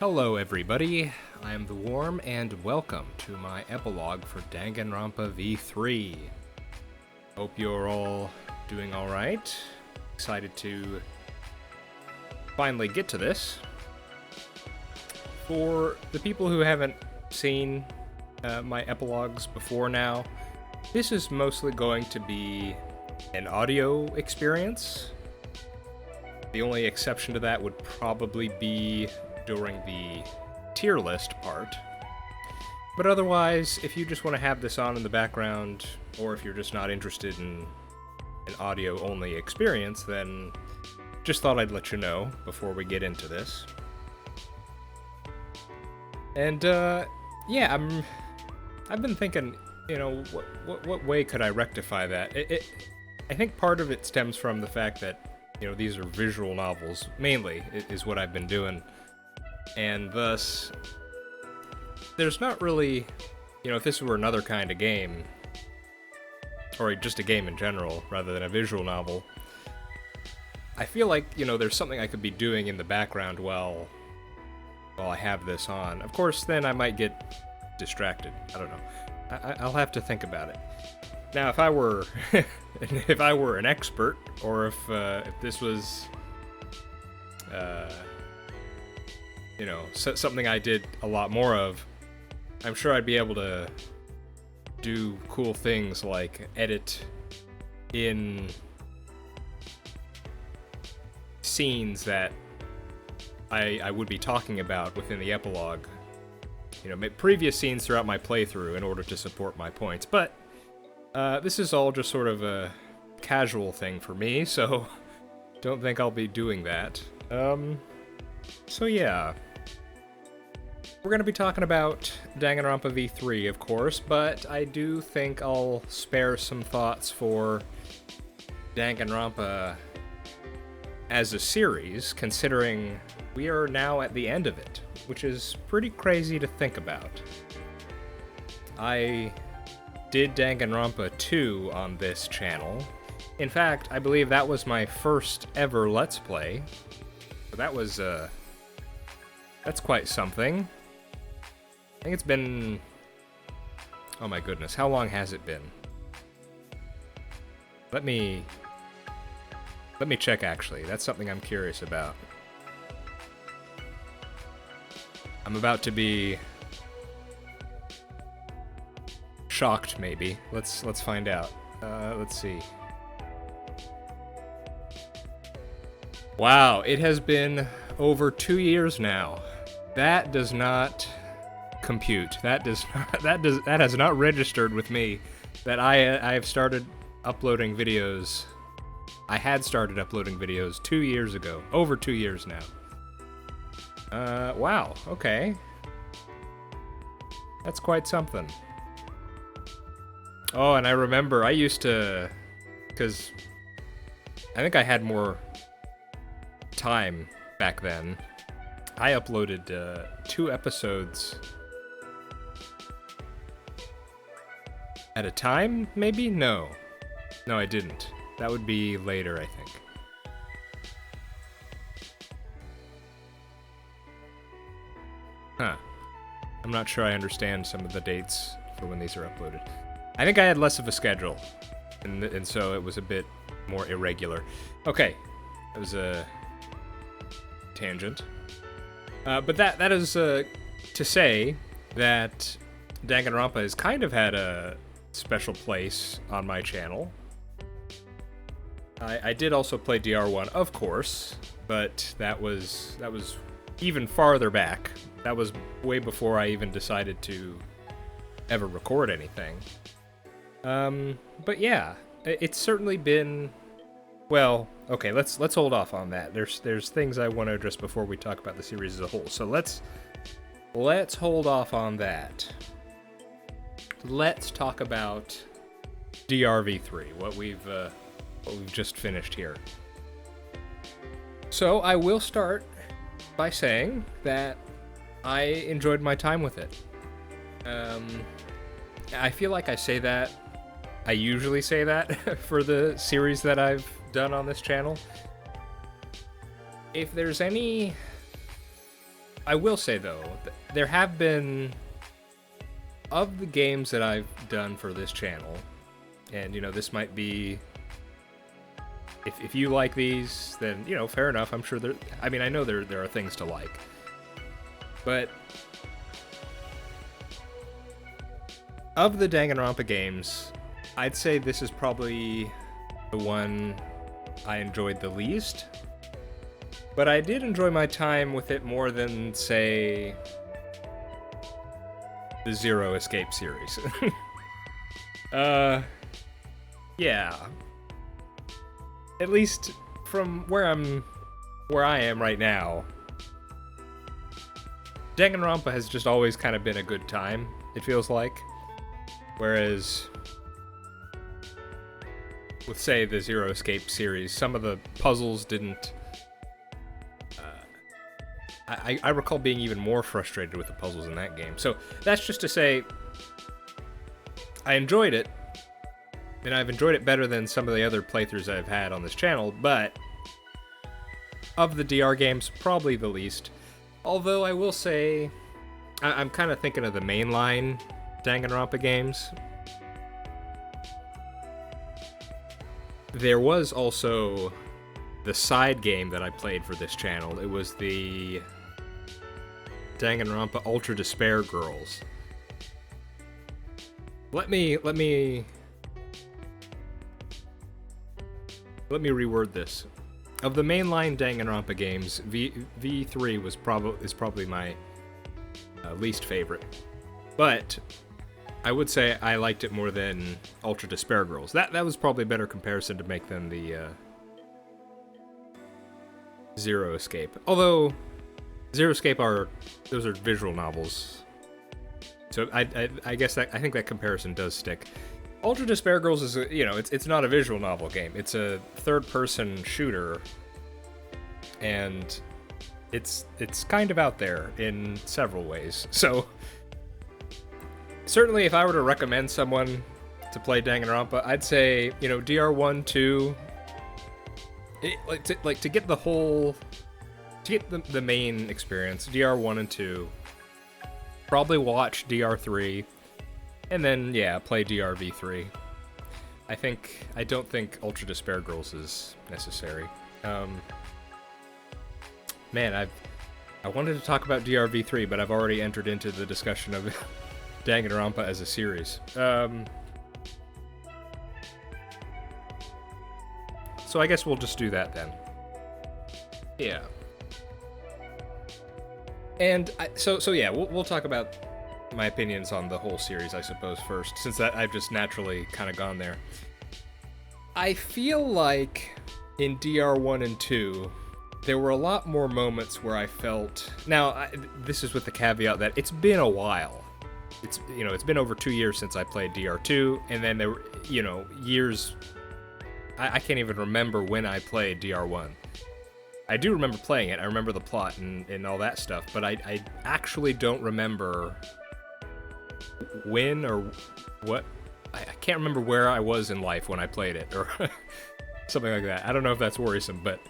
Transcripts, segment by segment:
Hello everybody, I am The Worm, and welcome to my epilogue for Danganronpa V3. Hope you're all doing alright. Excited to finally get to this. For the people who haven't seen my epilogues before now, this is mostly going to be an audio experience. The only exception to that would probably be during the tier list part. But otherwise, if you just want to have this on in the background, or if you're just not interested in an audio-only experience, then just thought I'd let you know before we get into this. And, yeah, I've been thinking, you know, what way could I rectify that? I think part of it stems from the fact that, you know, these are visual novels, mainly, is what I've been doing. And thus, there's not really, you know, if this were another kind of game, or just a game in general, rather than a visual novel, I feel like, you know, there's something I could be doing in the background while I have this on. Of course, then I might get distracted. I don't know. I'll have to think about it. Now, if I were, if I were an expert, or if this was, you know, something I did a lot more of, I'm sure I'd be able to do cool things like edit in scenes that I would be talking about within the epilogue. You know, previous scenes throughout my playthrough in order to support my points. But this is all just sort of a casual thing for me, so don't think I'll be doing that. So yeah, we're going to be talking about Danganronpa V3, of course, but I do think I'll spare some thoughts for Danganronpa as a series, considering we are now at the end of it, which is pretty crazy to think about. I did Danganronpa 2 on this channel. In fact, I believe that was my first ever Let's Play. So that was, that's quite something. I think it's been... Oh my goodness, how long has it been? Let me check, actually. That's something I'm curious about. I'm about to be shocked, maybe. Let's find out. Let's see. Wow, it has been over 2 years now. That does not compute. That has not registered with me that I have started uploading videos. I had started uploading videos 2 years ago. Over 2 years now. Wow, okay. That's quite something. Oh, and I remember I used to, because I think I had more time back then. I uploaded 2 episodes at a time, maybe? No, I didn't. That would be later, I think. Huh. I'm not sure I understand some of the dates for when these are uploaded. I think I had less of a schedule, and so it was a bit more irregular. Okay, that was a tangent. But that is to say that Danganronpa has kind of had a special place on my channel. I did also play DR1, of course, but that was even farther back. That was way before I even decided to ever record anything. But yeah, it's certainly been... Well, okay, let's hold off on that. There's things I want to address before we talk about the series as a whole. So let's hold off on that. Let's talk about DRV3, what we've just finished here. So I will start by saying that I enjoyed my time with it. I feel like I say that. I usually say that for the series that I've done on this channel. If there's any I will say though, there have been, of the games that I've done for this channel, and this might be, if you like these, then fair enough. I'm sure I know there are things to like, but of the Danganronpa games, I'd say this is probably the one I enjoyed the least. But I did enjoy my time with it more than, say, the Zero Escape series. Yeah. At least from where I am right now, Danganronpa has just always kind of been a good time, it feels like. Whereas with, say, the Zero Escape series, some of the puzzles didn't... I recall being even more frustrated with the puzzles in that game. So that's just to say, I enjoyed it, and I've enjoyed it better than some of the other playthroughs I've had on this channel, but of the DR games, probably the least. Although I will say, I'm kind of thinking of the mainline Danganronpa games. There was also the side game that I played for this channel. It was the Danganronpa Ultra Despair Girls. Let me reword this. Of the mainline Danganronpa games, V3 is probably my least favorite. But I would say I liked it more than Ultra Despair Girls. That was probably a better comparison to make than the Zero Escape. Although Zero Escape those are visual novels, so I guess I think that comparison does stick. Ultra Despair Girls is it's not a visual novel game. It's a third-person shooter, and it's kind of out there in several ways. So certainly, if I were to recommend someone to play Danganronpa, I'd say DR1, 2. To get the whole, to get the main experience, DR1 and 2, probably watch DR3, and then, play DRV3. I don't think Ultra Despair Girls is necessary. Man, I wanted to talk about DRV3, but I've already entered into the discussion of Danganronpa as a series. So I guess we'll just do that then. Yeah. And we'll talk about my opinions on the whole series, I suppose, first, since I've just naturally kind of gone there. I feel like in DR1 and 2, there were a lot more moments where I felt... Now, this is with the caveat that it's been a while. It's been over 2 years since I played DR2, and then there were, years... I can't even remember when I played DR1. I do remember playing it. I remember the plot and all that stuff, but I actually don't remember when or what. I can't remember where I was in life when I played it, or something like that. I don't know if that's worrisome, but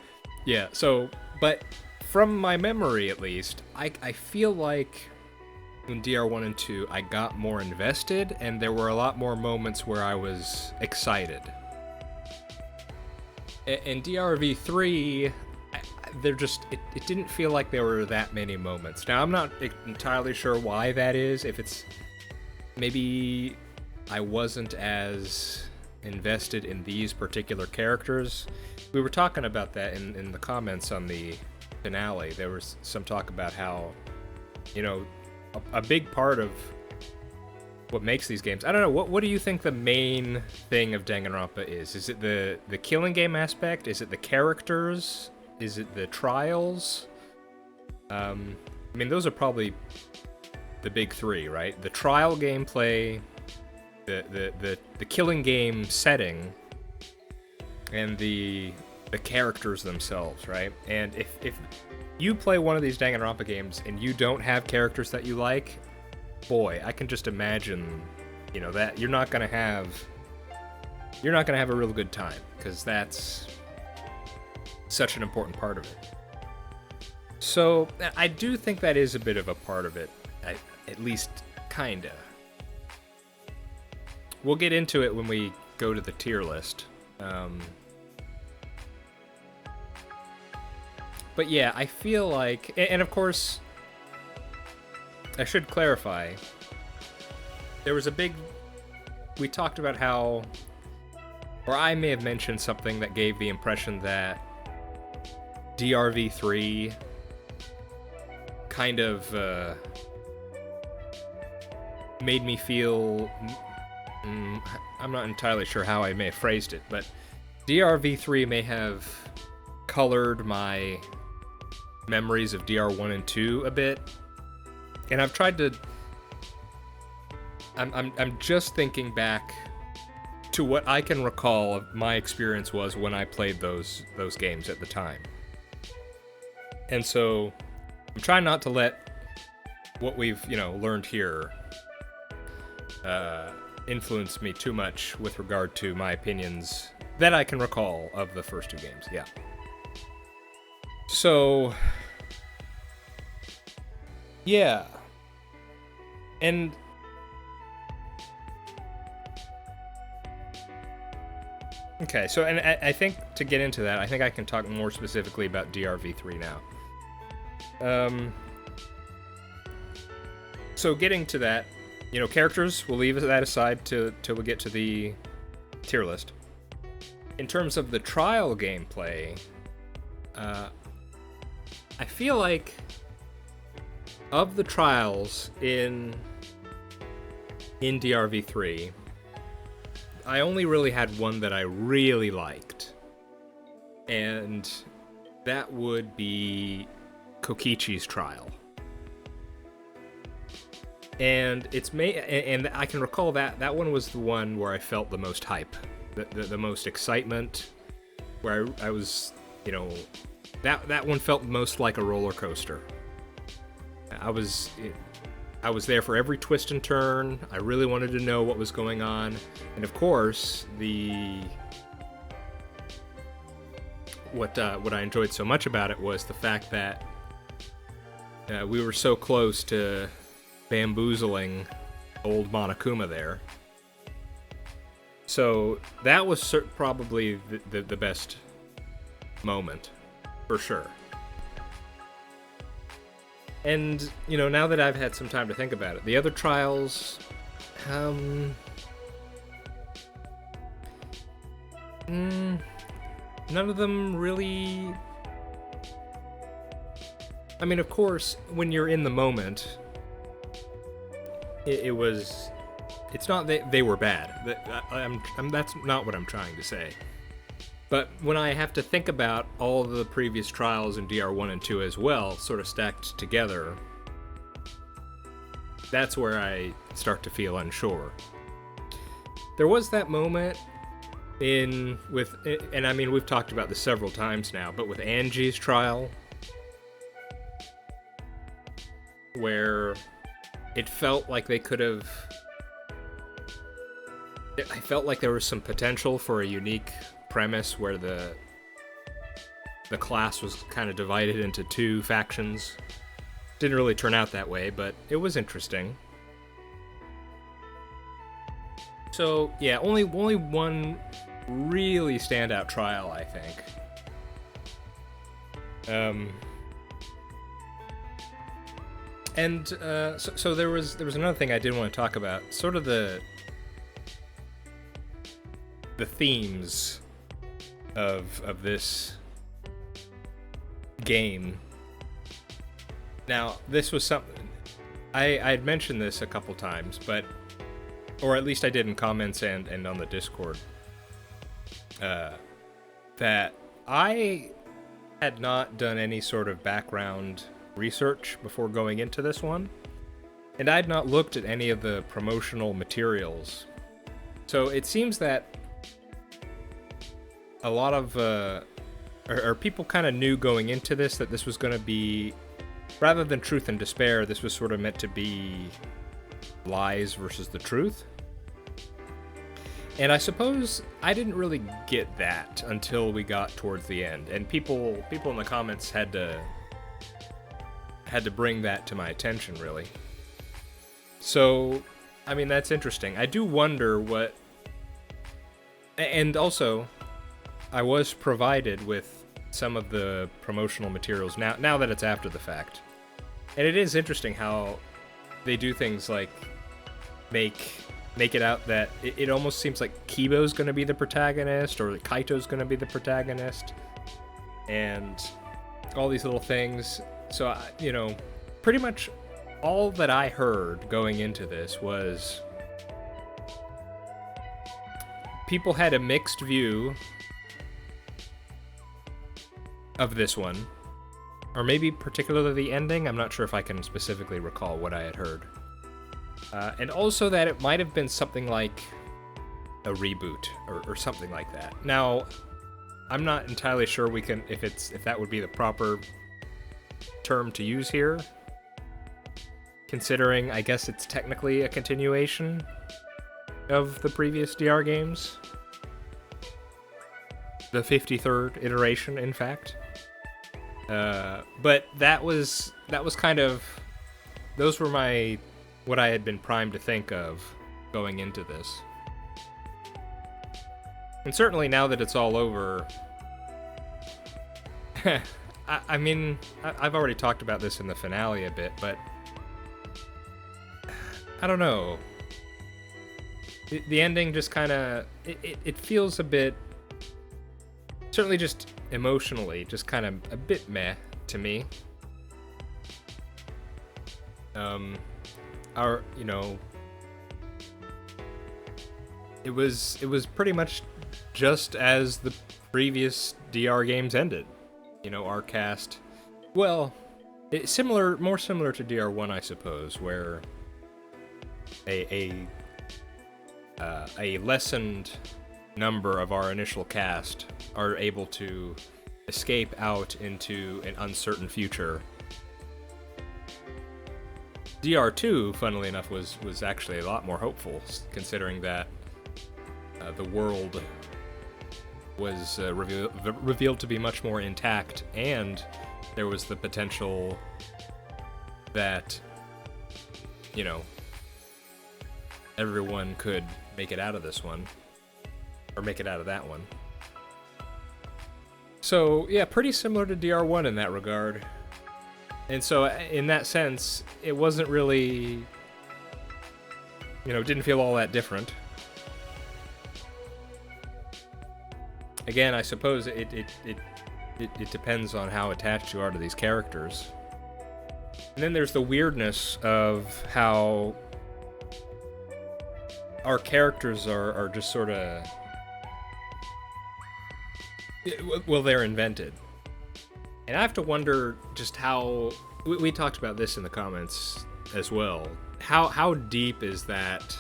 yeah. So, but from my memory at least, I feel like in DR1 and 2, I got more invested, and there were a lot more moments where I was excited. In DRV3, it didn't feel like there were that many moments. Now, I'm not entirely sure why that is. If it's maybe I wasn't as invested in these particular characters. We were talking about that in the comments on the finale. There was some talk about how, a big part of what makes these games. I don't know. What do you think the main thing of Danganronpa is? Is it the killing game aspect? Is it the characters? Is it the trials? Those are probably the big three, right? The trial gameplay, the killing game setting, and the characters themselves, right? And if you play one of these Danganronpa games and you don't have characters that you like, boy, I can just imagine, that you're not gonna have a real good time, because that's such an important part of it. So I do think that is a bit of a part of it, at least kinda. We'll get into it when we go to the tier list. But yeah, I feel like, and of course, I should clarify, there was we talked about how, or I may have mentioned something that gave the impression that DRV3 kind of made me feel, I'm not entirely sure how I may have phrased it, but DRV3 may have colored my memories of DR1 and 2 a bit, and I've tried to, I'm just thinking back to what I can recall of my experience was when I played those games at the time. And so I'm trying not to let what we've, learned here influence me too much with regard to my opinions that I can recall of the first two games. Yeah. So, yeah. And okay, so, and I think to get into that, I think I can talk more specifically about DRV3 now. So getting to that, characters, we'll leave that aside till we get to the tier list. In terms of the trial gameplay, I feel like of the trials in DRV3, I only really had one that I really liked, and that would be Kokichi's trial. And and I can recall that one was the one where I felt the most hype, the most excitement, where I was, that one felt most like a roller coaster. I was there for every twist and turn. I really wanted to know what was going on, and of course, what I enjoyed so much about it was the fact that we were so close to bamboozling old Monokuma there. So that was probably the best moment, for sure. And, now that I've had some time to think about it, the other trials, none of them really... I mean, of course, when you're in the moment, it's not that they were bad. That's not what I'm trying to say. But when I have to think about all of the previous trials in DR1 and 2 as well, sort of stacked together, that's where I start to feel unsure. There was that moment and I mean, we've talked about this several times now, but with Angie's trial, where it felt like they could have... I felt like there was some potential for a unique premise where the class was kind of divided into two factions. Didn't really turn out that way, but it was interesting. So, yeah, only one really standout trial, I think. So there was another thing I did want to talk about, sort of the themes of this game. Now, this was something I had mentioned this a couple times, or at least I did in comments and on the Discord, that I had not done any sort of background research before going into this one, and I had not looked at any of the promotional materials. So it seems that a lot of or people kind of knew going into this that this was going to be, rather than truth and despair, this was sort of meant to be lies versus the truth. And I suppose I didn't really get that until we got towards the end, and people in the comments had to had to bring that to my attention, really. So, I mean, that's interesting. I do wonder what... And also, I was provided with some of the promotional materials now that it's after the fact. And it is interesting how they do things like make it out that it almost seems like Kibo's going to be the protagonist, or Kaito's going to be the protagonist, and all these little things. So, you know, pretty much all that I heard going into this was people had a mixed view of this one, or maybe particularly the ending. I'm not sure if I can specifically recall what I had heard. And also that it might have been something like a reboot or something like that. Now, I'm not entirely sure if that would be the proper term to use here, considering I guess it's technically a continuation of the previous DR games. The 53rd iteration, in fact. But that was kind of... Those were what I had been primed to think of going into this. And certainly now that it's all over... I mean, I've already talked about this in the finale a bit, but... I don't know. The ending just kind of... It feels a bit... Certainly just emotionally, just kind of a bit meh to me. It was pretty much just as the previous DR games ended. You know, our cast, well, more similar to DR1, I suppose, where a lessened number of our initial cast are able to escape out into an uncertain future. DR2, funnily enough, was actually a lot more hopeful, considering that the world was revealed to be much more intact, and there was the potential that, you know, everyone could make it out of this one, or make it out of that one. So, yeah, pretty similar to DR1 in that regard. And so, in that sense, it wasn't really, you know, it didn't feel all that different. Again, I suppose it depends on how attached you are to these characters. And then there's the weirdness of how our characters are just sort of... Well, they're invented. And I have to wonder just how... We talked about this in the comments as well. How deep was that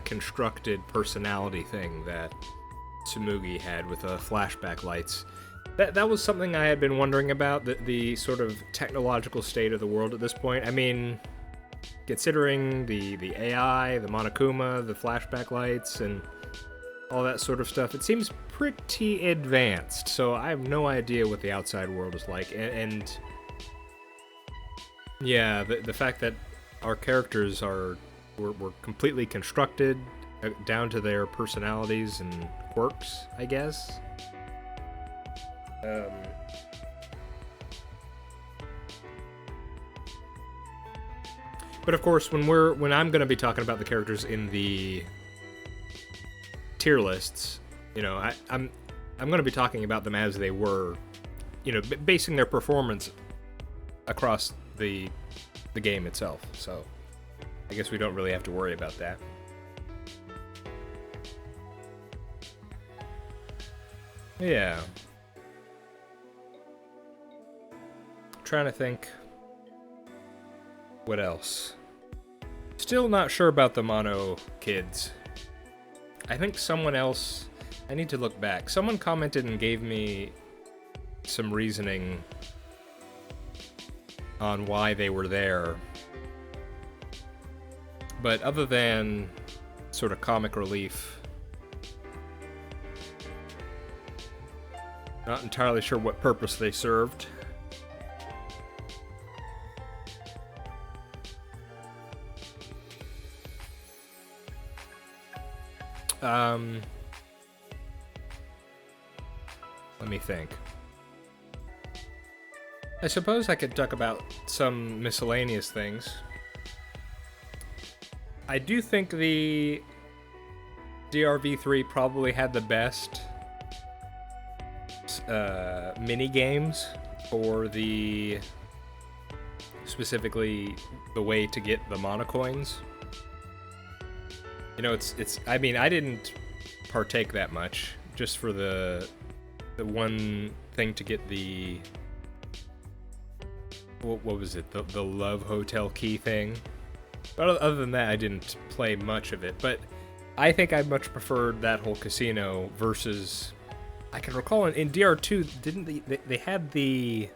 constructed personality thing that Tsumugi had with the flashback lights? That was something I had been wondering about, the sort of technological state of the world at this point. I mean, considering the AI, the Monokuma, the flashback lights, and all that sort of stuff, it seems pretty advanced, so I have no idea what the outside world is like. And yeah, the fact that our characters were completely constructed down to their personalities and quirks, I guess. But of course, when I'm going to be talking about the characters in the tier lists, you know, I'm going to be talking about them as they were, you know, basing their performance across the game itself. So I guess we don't really have to worry about that. Yeah. Trying to think what else. Still not sure about the Mono kids. I think someone else... I need to look back. Someone commented and gave me some reasoning on why they were there. But other than sort of comic relief, not entirely sure what purpose they served. Let me think. I suppose I could talk about some miscellaneous things. I do think the DRV3 probably had the best mini games for specifically the way to get the monocoins. You know, I mean, I didn't partake that much, just for the one thing to get the, what was it, the Love Hotel key thing. But other than that, I didn't play much of it. But I think I much preferred that whole casino versus, I can recall in DR2, didn't they had the,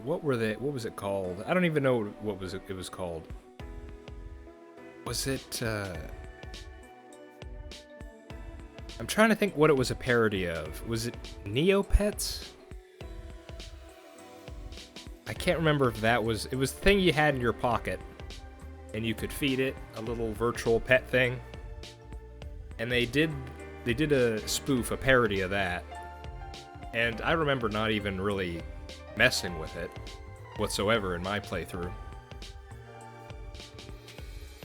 what was it called? I don't even know what it was called. Was it, I'm trying to think what it was a parody of. Was it Neopets? I can't remember if it was the thing you had in your pocket, and you could feed it a little virtual pet thing. And they did a spoof, a parody of that. And I remember not even really messing with it whatsoever in my playthrough.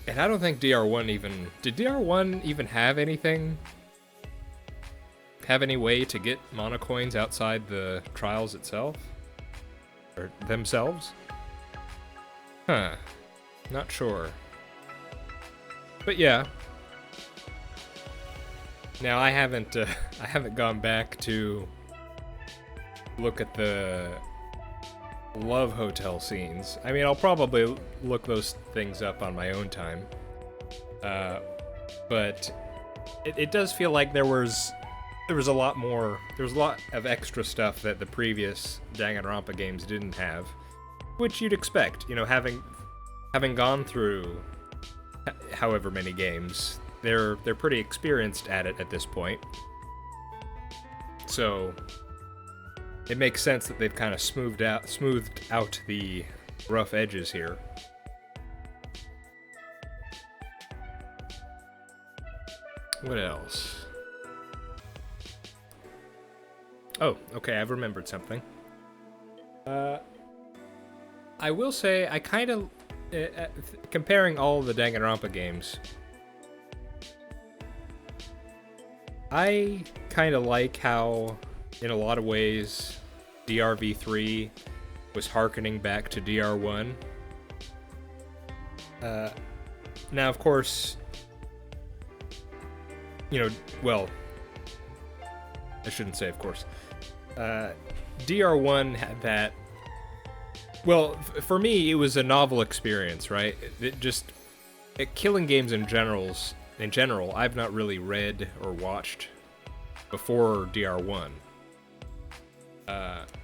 And I don't think DR1 did DR1 even have anything? Have any way to get monocoins outside the trials itself? Or themselves? Huh. Not sure. But yeah. Now I haven't gone back to look at the Love Hotel scenes. I mean, I'll probably look those things up on my own time. But it does feel like there was a lot of extra stuff that the previous Danganronpa games didn't have, which you'd expect. You know, having gone through however many games, they're pretty experienced at it at this point. So it makes sense that they've kind of smoothed out the rough edges here. What else? Oh, okay, I've remembered something. I will say, I kind of, comparing all the Danganronpa games, I kind of like how, in a lot of ways, DRV3 was hearkening back to DR1. Now, of course, you know, well, I shouldn't say of course. DR1 had that, well, for me, it was a novel experience, right? Killing games in general, I've not really read or watched before DR1.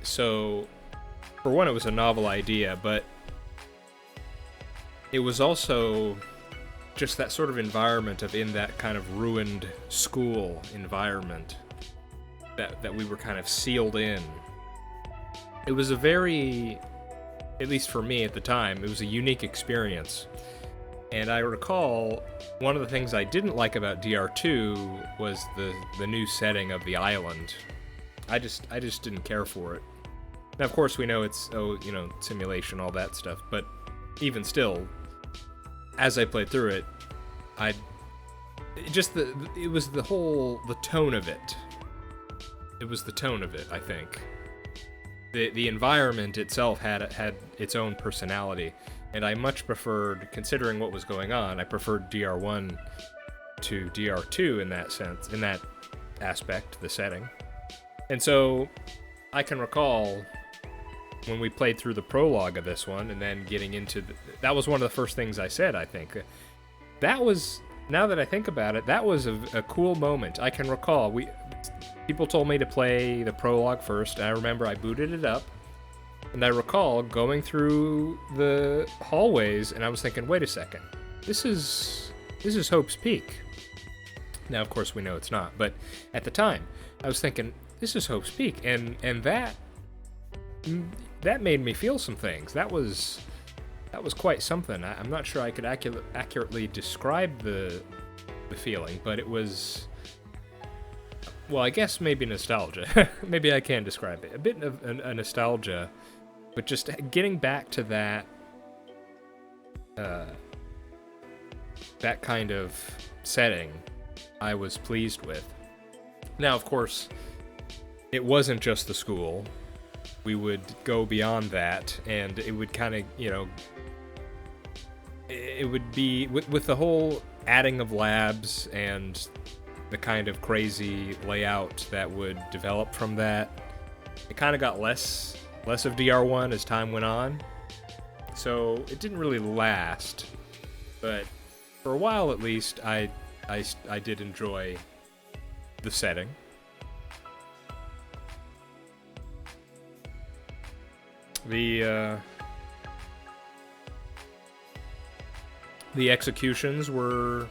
So, for one, it was a novel idea, but it was also just that sort of environment in that kind of ruined school environment that we were kind of sealed in. It was a very, at least for me at the time, it was a unique experience. And I recall one of the things I didn't like about DR2 was the new setting of the island. I just didn't care for it. Now, of course, we know it's, simulation, all that stuff, but even still, as I played through it, it was the tone of it. It was the tone of it, I think. The environment itself had its own personality, and I much preferred, considering what was going on, I preferred DR1 to DR2 in that sense, in that aspect, the setting. And so, I can recall when we played through the prologue of this one, and then getting into that was one of the first things I said, I think. That was, now that I think about it, that was a cool moment. I can recall, people told me to play the prologue first, and I remember I booted it up, and I recall going through the hallways, and I was thinking, wait a second, this is Hope's Peak. Now, of course, we know it's not, but at the time, I was thinking, this is Hope's Peak, and that made me feel some things. That was quite something. I'm not sure I could accurately describe the feeling, but it was, well, I guess maybe nostalgia. Maybe I can describe it. A bit of a nostalgia, but just getting back to that that kind of setting, I was pleased with. Now, of course, it wasn't just the school. We would go beyond that, and it would kind of, it would be, with the whole adding of labs and the kind of crazy layout that would develop from that, it kind of got less of DR1 as time went on. So it didn't really last, but for a while at least, I did enjoy the setting. The executions were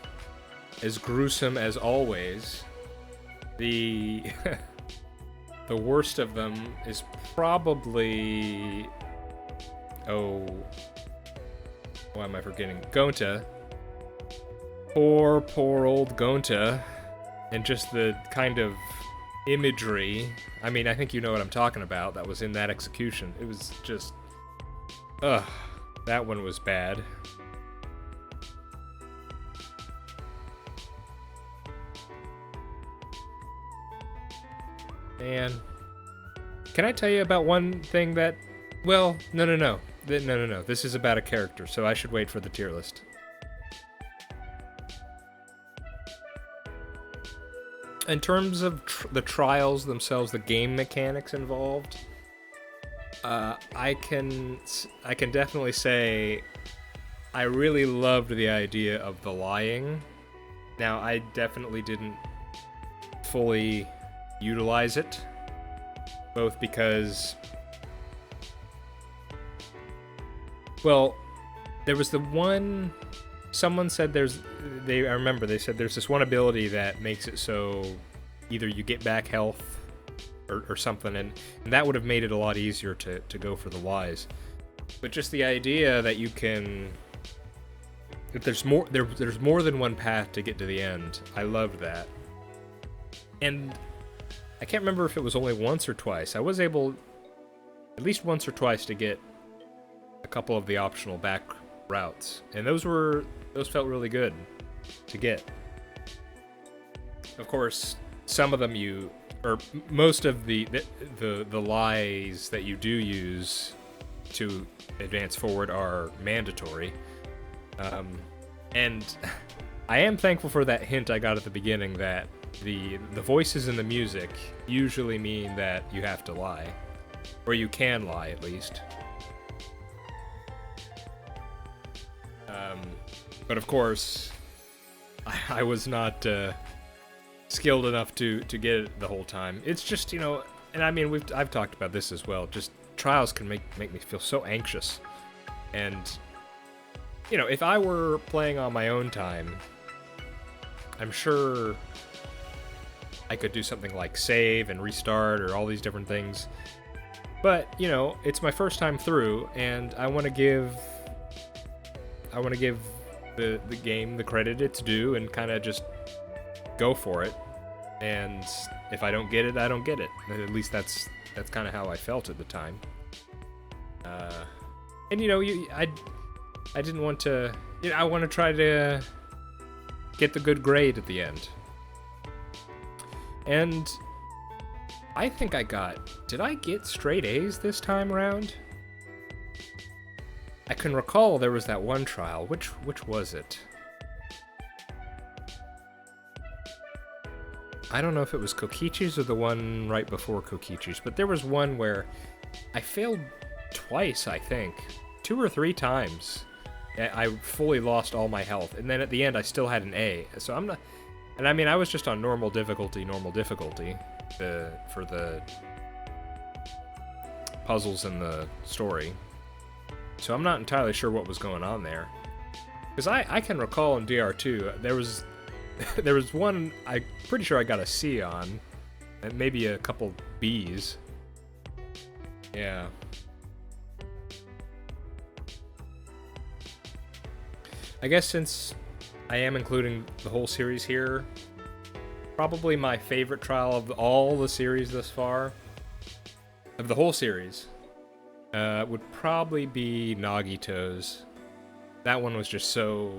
as gruesome as always. The the worst of them is probably, why am I forgetting? Gonta. Poor old Gonta. And just the kind of imagery. I mean, I think you know what I'm talking about. That was in that execution. It was just, that one was bad. Man, can I tell you about one thing that, well, no. This is about a character, so I should wait for the tier list. In terms of the trials themselves, the game mechanics involved, I can definitely say I really loved the idea of the lying. Now, I definitely didn't fully utilize it, both because, well, there was the one, someone said I remember they said there's this one ability that makes it so either you get back health or something, and that would have made it a lot easier to go for the lies. But just the idea that you can, that there's more than one path to get to the end, I loved that. And I can't remember if it was only once or twice. I was able, at least once or twice, to get a couple of the optional back routes, and those felt really good to get. Of course, some of them most of the lies that you do use to advance forward are mandatory. And I am thankful for that hint I got at the beginning that the voices in the music usually mean that you have to lie, or you can lie at least. But of course, I was not skilled enough to get it the whole time. It's just, and I mean, I've talked about this as well. Just trials can make me feel so anxious, and if I were playing on my own time, I'm sure I could do something like save and restart or all these different things. But, it's my first time through, and I want to give the game the credit it's due and kind of just go for it. And if I don't get it, I don't get it. At least that's kind of how I felt at the time. And I didn't want to. I want to try to get the good grade at the end. And I think did I get straight A's this time around? I can recall there was that one trial. Which was it? I don't know if it was Kokichi's or the one right before Kokichi's, but there was one where I failed twice, I think. 2 or 3 times. I fully lost all my health, and then at the end I still had an A. So I'm not... And I mean, I was just on normal difficulty for the puzzles in the story. So I'm not entirely sure what was going on there. Because I can recall in DR2, there was one I'm pretty sure I got a C on, and maybe a couple B's. Yeah. I guess since I am including the whole series here. Probably my favorite trial of all the series thus far, of the whole series, would probably be Nagito's. That one was just so...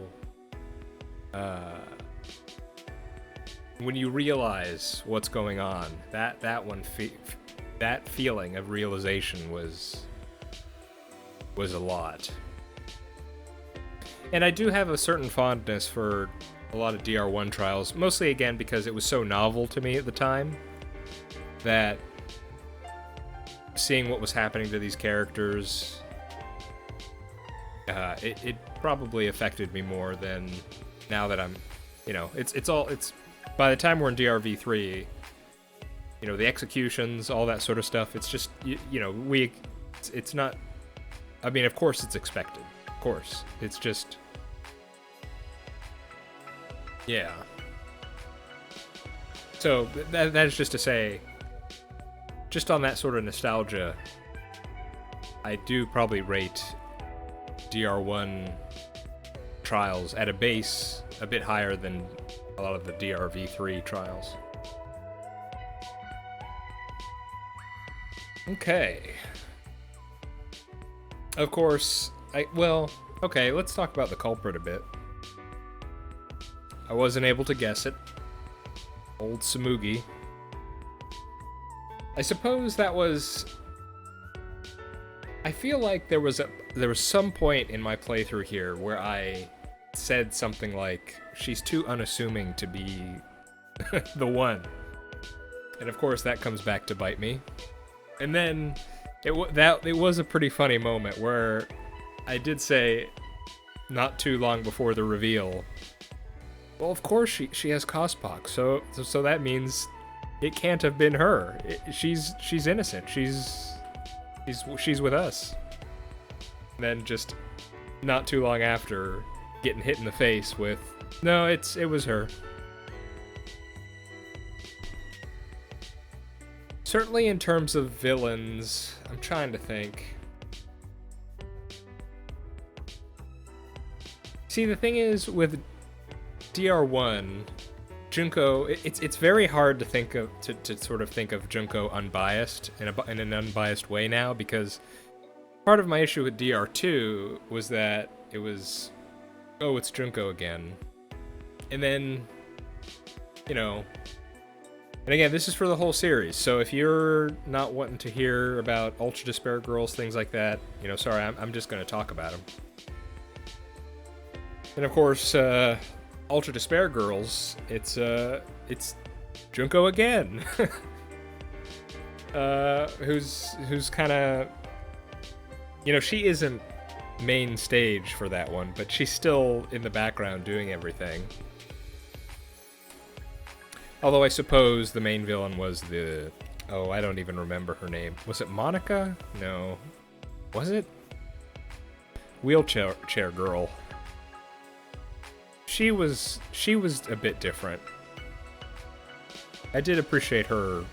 when you realize what's going on, that one, that feeling of realization was a lot. And I do have a certain fondness for a lot of DR1 trials, mostly again because it was so novel to me at the time that seeing what was happening to these characters, it probably affected me more than now that I'm, it's by the time we're in DRV3, the executions, all that sort of stuff, it's just, it's not, I mean, of course it's expected, of course, it's just, yeah. So that is just to say, just on that sort of nostalgia, I do probably rate DR1 trials at a base a bit higher than a lot of the DRV3 trials. Okay. Of course, okay, let's talk about the culprit a bit. I wasn't able to guess it. Old Tsumugi. I suppose that was... I feel like there was some point in my playthrough here where I said something like, she's too unassuming to be the one. And of course that comes back to bite me. And then it was a pretty funny moment where I did say, not too long before the reveal, well, of course she has Cospox, so that means it can't have been her. She's innocent. She's with us. And then just not too long after, getting hit in the face with, no, it was her. Certainly in terms of villains, I'm trying to think. See, the thing is with DR1, Junko, it's very hard to think of to sort of think of Junko unbiased in an unbiased way now, because part of my issue with DR2 was that it was, oh, it's Junko again, and then, and again, this is for the whole series, so if you're not wanting to hear about Ultra Despair Girls, things like that, sorry, I'm just going to talk about them. And of course, Ultra Despair Girls, it's Junko again. Who's kind of, she isn't main stage for that one, but she's still in the background doing everything. Although I suppose the main villain was I don't even remember her name. Was it Monica? No. Was it? Wheelchair Girl. She was a bit different. I did appreciate her.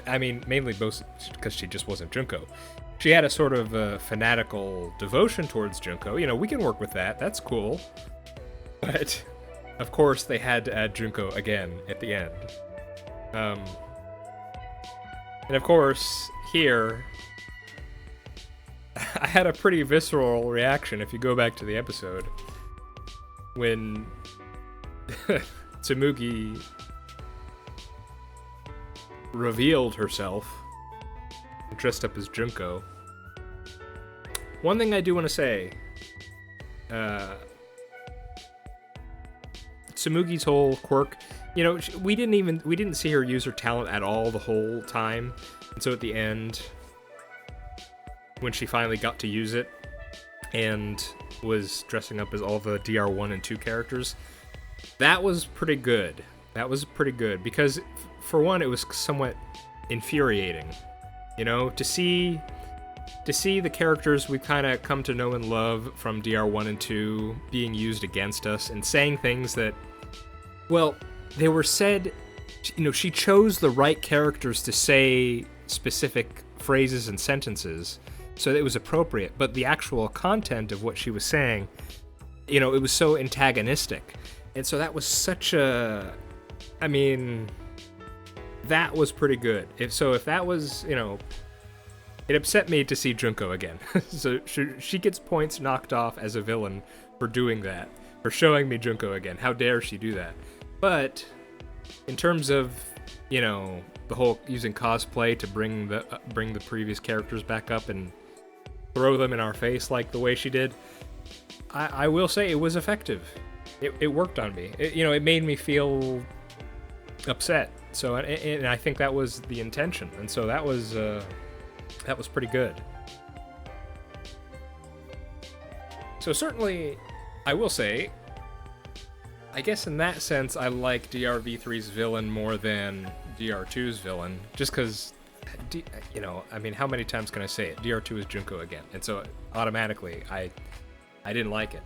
I mean, mainly both because she just wasn't Junko. She had a sort of fanatical devotion towards Junko. We can work with that. That's cool. But, of course, they had to add Junko again at the end. And of course, here, I had a pretty visceral reaction if you go back to the episode. When Tsumugi revealed herself, dressed up as Junko. One thing I do want to say, Tsumugi's whole quirk, we didn't see her use her talent at all the whole time, and so at the end, when she finally got to use it, and was dressing up as all the DR1 and 2 characters, that was pretty good. Because, for one, it was somewhat infuriating, to see the characters we've kind of come to know and love from DR1 and 2 being used against us and saying things that, well, they were said, she chose the right characters to say specific phrases and sentences, so it was appropriate, but the actual content of what she was saying, it was so antagonistic. And so that was such a, I mean, that was pretty good. If that was, it upset me to see Junko again. So she gets points knocked off as a villain for doing that, for showing me Junko again. How dare she do that? But in terms of, the whole using cosplay to bring the previous characters back up and throw them in our face like the way she did, I will say it was effective. It worked on me. It made me feel upset. So, and I think that was the intention. And so that was pretty good. So certainly, I will say, I guess in that sense, I like DRV3's villain more than DR2's villain, just because, how many times can I say it? DR2 is Junko again, and so automatically, I didn't like it.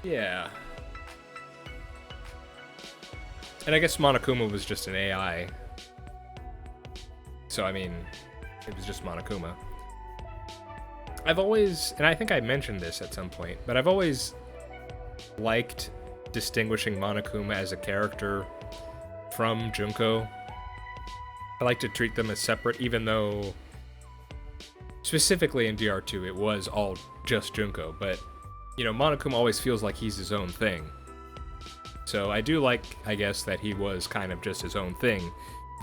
Yeah. And I guess Monokuma was just an AI. So, it was just Monokuma. I've always, and I think I mentioned this at some point, but I've always liked distinguishing Monokuma as a character from Junko. I like to treat them as separate, even though specifically in DR2 it was all just Junko, but Monokuma always feels like he's his own thing. So I do like, I guess, that he was kind of just his own thing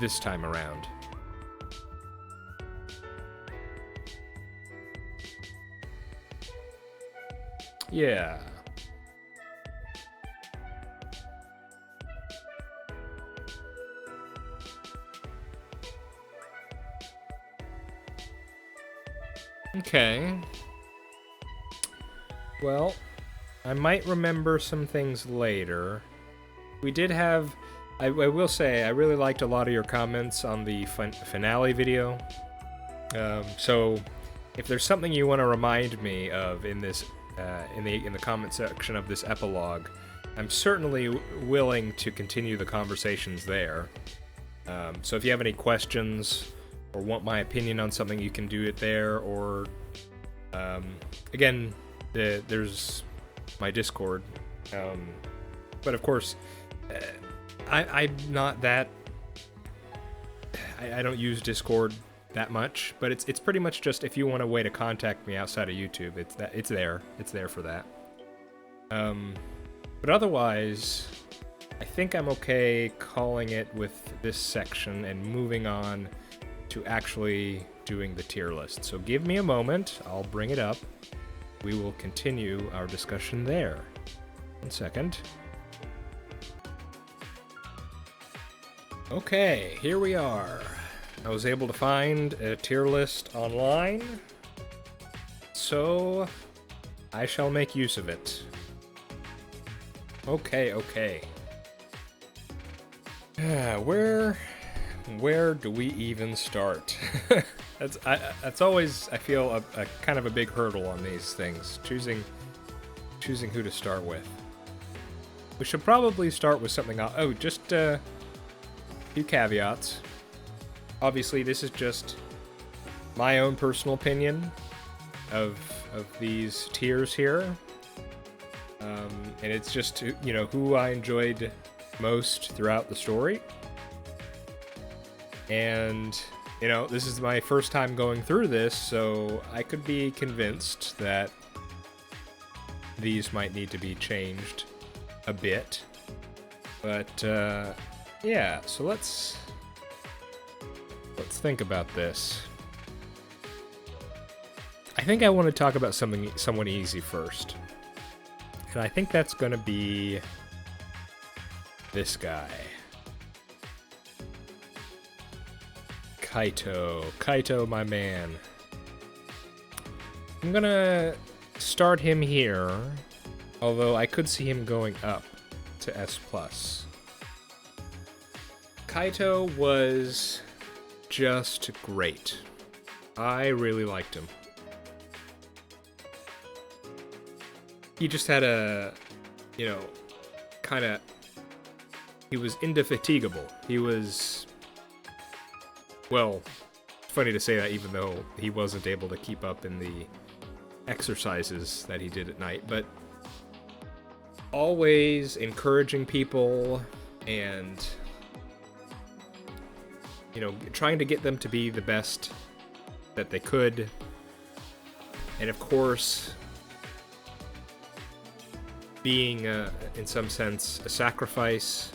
this time around. Yeah. Okay. Well, I might remember some things later. We did have... I will say, I really liked a lot of your comments on the finale video. So, if there's something you want to remind me of in this... in the comment section of this epilogue, I'm certainly willing to continue the conversations there. So if you have any questions or want my opinion on something, you can do it there. Or again, there's my Discord. But of course, I'm not that. I don't use Discord that much, but it's pretty much just if you want a way to contact me outside of YouTube, it's there for that. But otherwise, I think I'm okay calling it with this section and moving on to actually doing the tier list. So give me a moment, I'll bring it up. We will continue our discussion there. 1 second. Okay, here we are. I was able to find a tier list online, so I shall make use of it. Okay. Where do we even start? That's always, I feel, a kind of a big hurdle on these things, choosing who to start with. We should probably start with something else. Oh, just a few caveats. Obviously, this is just my own personal opinion of these tiers here. And it's just, who I enjoyed most throughout the story. And, this is my first time going through this, so I could be convinced that these might need to be changed a bit. But, yeah, so let's think about this. I think I want to talk about someone easy first. And I think that's going to be this guy. Kaito, my man. I'm going to start him here, although I could see him going up to S+. Kaito was just great. I really liked him. He just had a, kind of, he was indefatigable. He was, well, funny to say that even though he wasn't able to keep up in the exercises that he did at night, but always encouraging people and, you know, trying to get them to be the best that they could. And of course, being, in some sense, a sacrifice,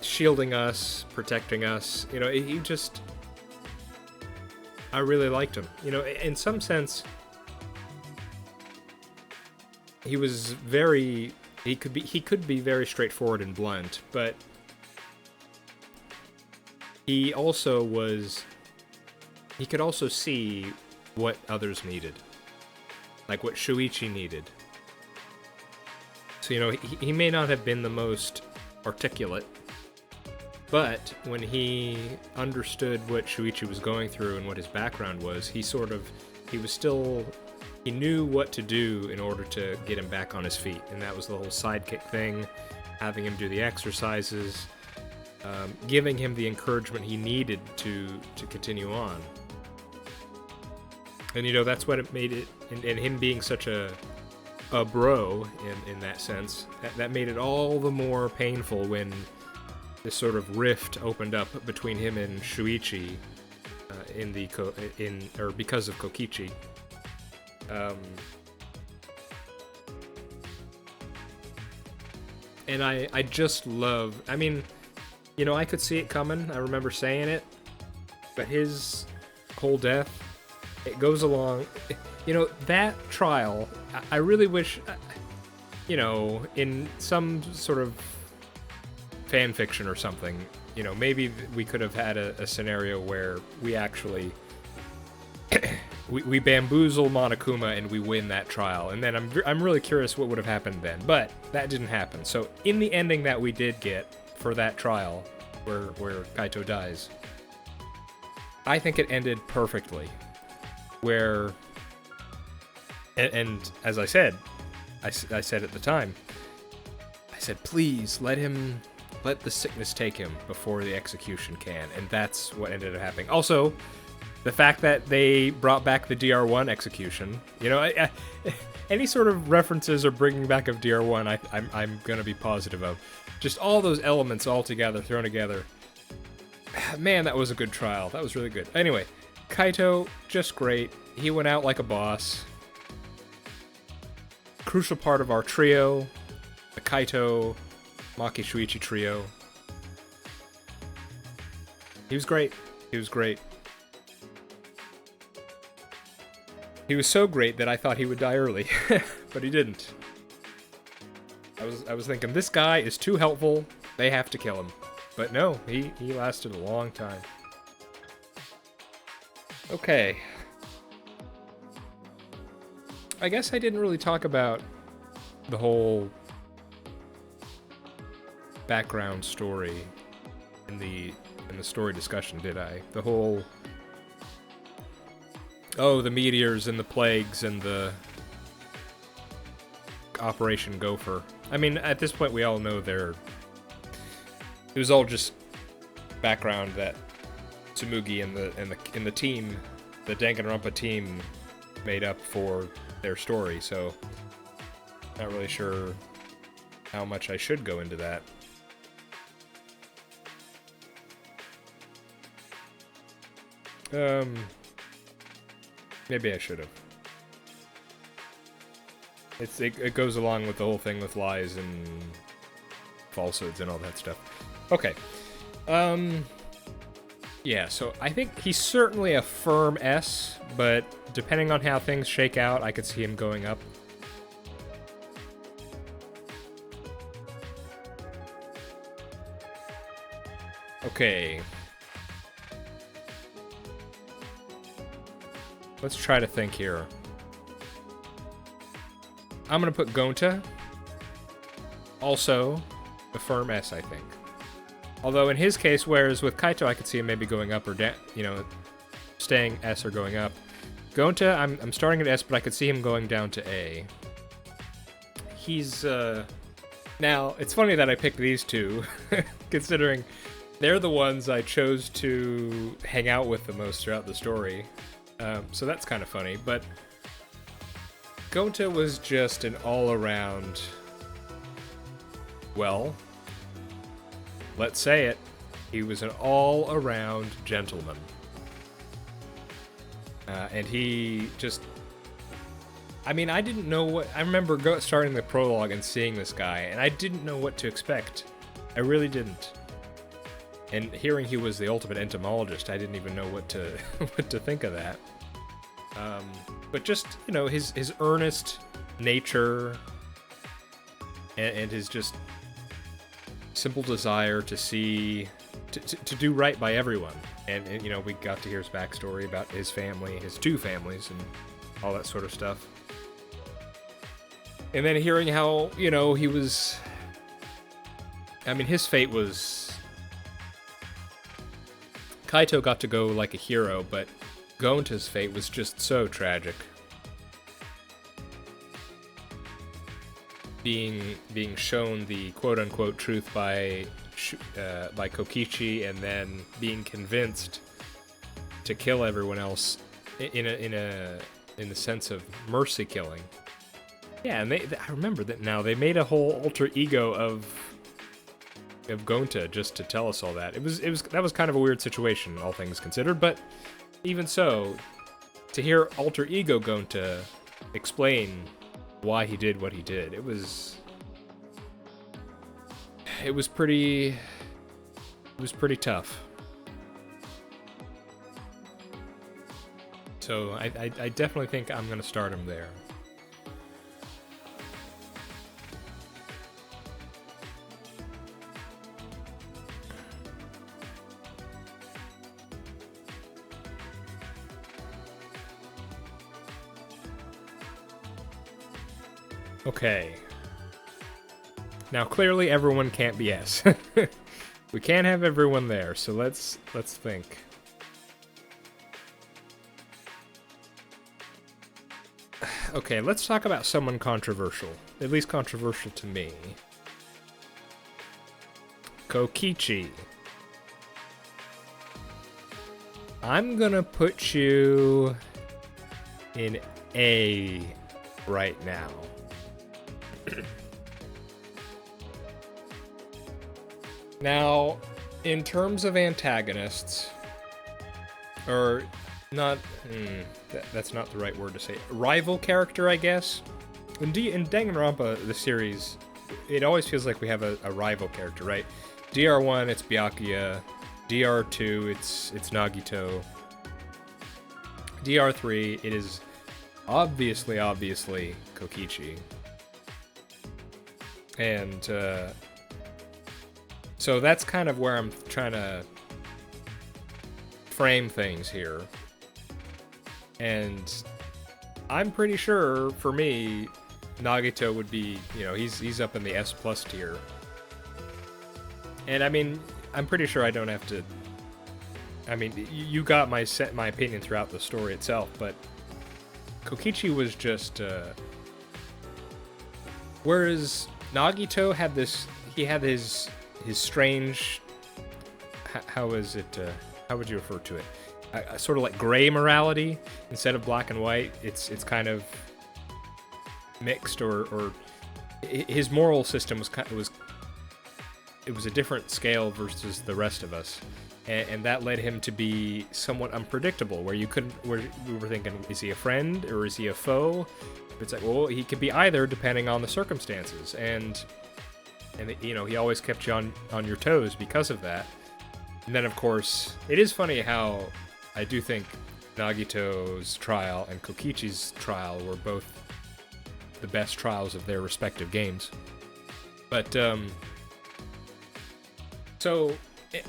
shielding us, protecting us. You know, he just... I really liked him. You know, in some sense, he was very... He could be very straightforward and blunt, but he also was... He could also see what others needed. Like what Shuichi needed. So, you know, he may not have been the most articulate, but when he understood what Shuichi was going through and what his background was, he knew what to do in order to get him back on his feet. And that was the whole sidekick thing, having him do the exercises, giving him the encouragement he needed to continue on. And, you know, that's what it made it, and him being such a bro in that sense, that made it all the more painful when this sort of rift opened up between him and Shuichi because of Kokichi. And I just love, I mean, you know, I could see it coming, I remember saying it, but his whole death, it goes along, you know, that trial, I really wish, you know, in some sort of fan fiction or something, you know, maybe we could have had a scenario where we actually we bamboozle Monokuma and we win that trial, and then I'm really curious what would have happened then, but that didn't happen. So in the ending that we did get for that trial, where Kaito dies, I think it ended perfectly. Where, and as I said, I said at the time, I said, please let the sickness take him before the execution can, and that's what ended up happening. Also, the fact that they brought back the DR1 execution, you know, any sort of references or bringing back of DR1, I'm gonna be positive of. Just all those elements all together, thrown together. Man, that was a good trial. That was really good. Anyway, Kaito, just great. He went out like a boss. Crucial part of our trio, the Kaito Maki Shuichi trio. He was great. He was great. He was so great that I thought he would die early, but he didn't. I was thinking, this guy is too helpful. They have to kill him. But no, he lasted a long time. Okay. I guess I didn't really talk about the whole background story in the story discussion, did I? The whole... Oh, the meteors and the plagues and the Operation Gopher. I mean, at this point we all know it was all just background that Tsumugi and the team, the Danganronpa team, made up for their story, so not really sure how much I should go into that. Maybe I should have. It goes along with the whole thing with lies and falsehoods and all that stuff. Okay. Yeah, so I think he's certainly a firm S, but depending on how things shake out, I could see him going up. Okay. Let's try to think here. I'm gonna put Gonta. Also, a firm S, I think. Although in his case, whereas with Kaito, I could see him maybe going up or down, you know, staying S or going up. Gonta, I'm starting at S, but I could see him going down to A. He's, now, it's funny that I picked these two, considering they're the ones I chose to hang out with the most throughout the story. So that's kind of funny, but Gonta was just an all-around, well, let's say it, he was an all-around gentleman. And he just, I mean, I didn't know what, I remember starting the prologue and seeing this guy, and I didn't know what to expect. I really didn't. And hearing he was the ultimate entomologist, I didn't even know what to what to think of that. But just, you know, his earnest nature and his just simple desire to see, to do right by everyone. And, you know, we got to hear his backstory about his family, his two families, and all that sort of stuff. And then hearing how, you know, he was, I mean, his fate was, Kaito got to go like a hero, but Gonta's fate was just so tragic. Being shown the quote-unquote truth by Kokichi, and then being convinced to kill everyone else in the sense of mercy killing. Yeah, and I remember that now. They made a whole alter ego of Gonta just to tell us all that. That was kind of a weird situation, all things considered, but even so, to hear alter ego Gonta explain why he did what he did, it was pretty tough. So I definitely think I'm gonna start him there. Okay. Now clearly everyone can't be S. We can't have everyone there, so let's think. Okay, let's talk about someone controversial. At least controversial to me. Kokichi. I'm gonna put you in A right now. Now, in terms of antagonists, or not, that's not the right word to say. Rival character, I guess. In Danganronpa, the series, it always feels like we have a rival character, right? DR1, it's Byakuya. DR2, it's Nagito. DR3, it is obviously Kokichi. And, so that's kind of where I'm trying to frame things here. And I'm pretty sure, for me, Nagito would be, you know, he's up in the S+ tier. And I mean, I'm pretty sure I don't have to, I mean, you got my opinion throughout the story itself, but Kokichi was just, whereas Nagito had this, he had his strange, how is it, how would you refer to it? Sort of like gray morality. Instead of black and white, it's kind of mixed, or his moral system was a different scale versus the rest of us. And that led him to be somewhat unpredictable, where we were thinking, is he a friend or is he a foe? It's like, well, he could be either depending on the circumstances. And you know, he always kept you on your toes because of that. And then, of course, it is funny how I do think Nagito's trial and Kokichi's trial were both the best trials of their respective games. But, so,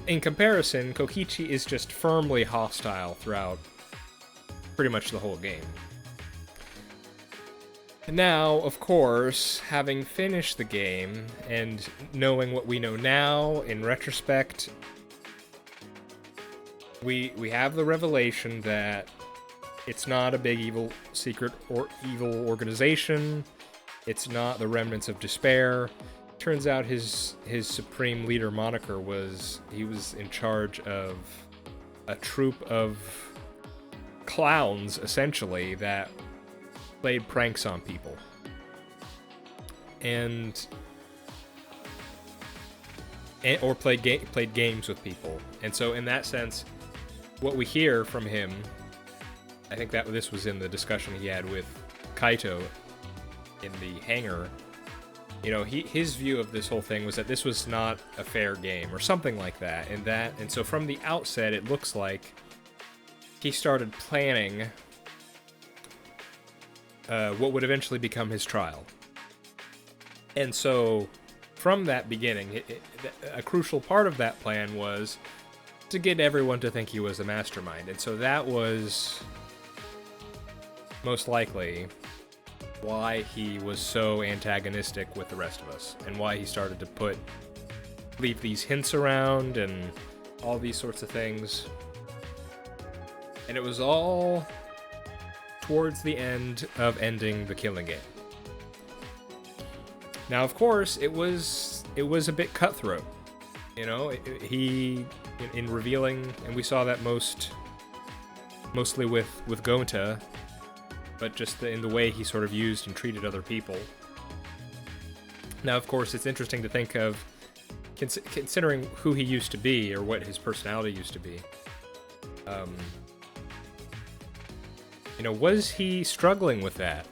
in comparison, Kokichi is just firmly hostile throughout pretty much the whole game. Now, of course, having finished the game and knowing what we know now in retrospect, we have the revelation that it's not a big evil secret or evil organization. It's not the remnants of despair. Turns out his supreme leader moniker was, he was in charge of a troupe of clowns, essentially, that played pranks on people. Or played games with people. And so in that sense, what we hear from him, I think that this was in the discussion he had with Kaito in the hangar, you know, his view of this whole thing was that this was not a fair game or something like that. And so from the outset, it looks like he started planning what would eventually become his trial. And so from that beginning, a crucial part of that plan was to get everyone to think he was a mastermind. And so that was most likely why he was so antagonistic with the rest of us, and why he started to leave these hints around and all these sorts of things. And it was all towards the end of ending the Killing Game. Now, of course, it was a bit cutthroat. You know, he in revealing, and we saw that mostly with Gonta, but just in the way he sort of used and treated other people. Now, of course, it's interesting to think of, considering who he used to be, or what his personality used to be. You know, was he struggling with that?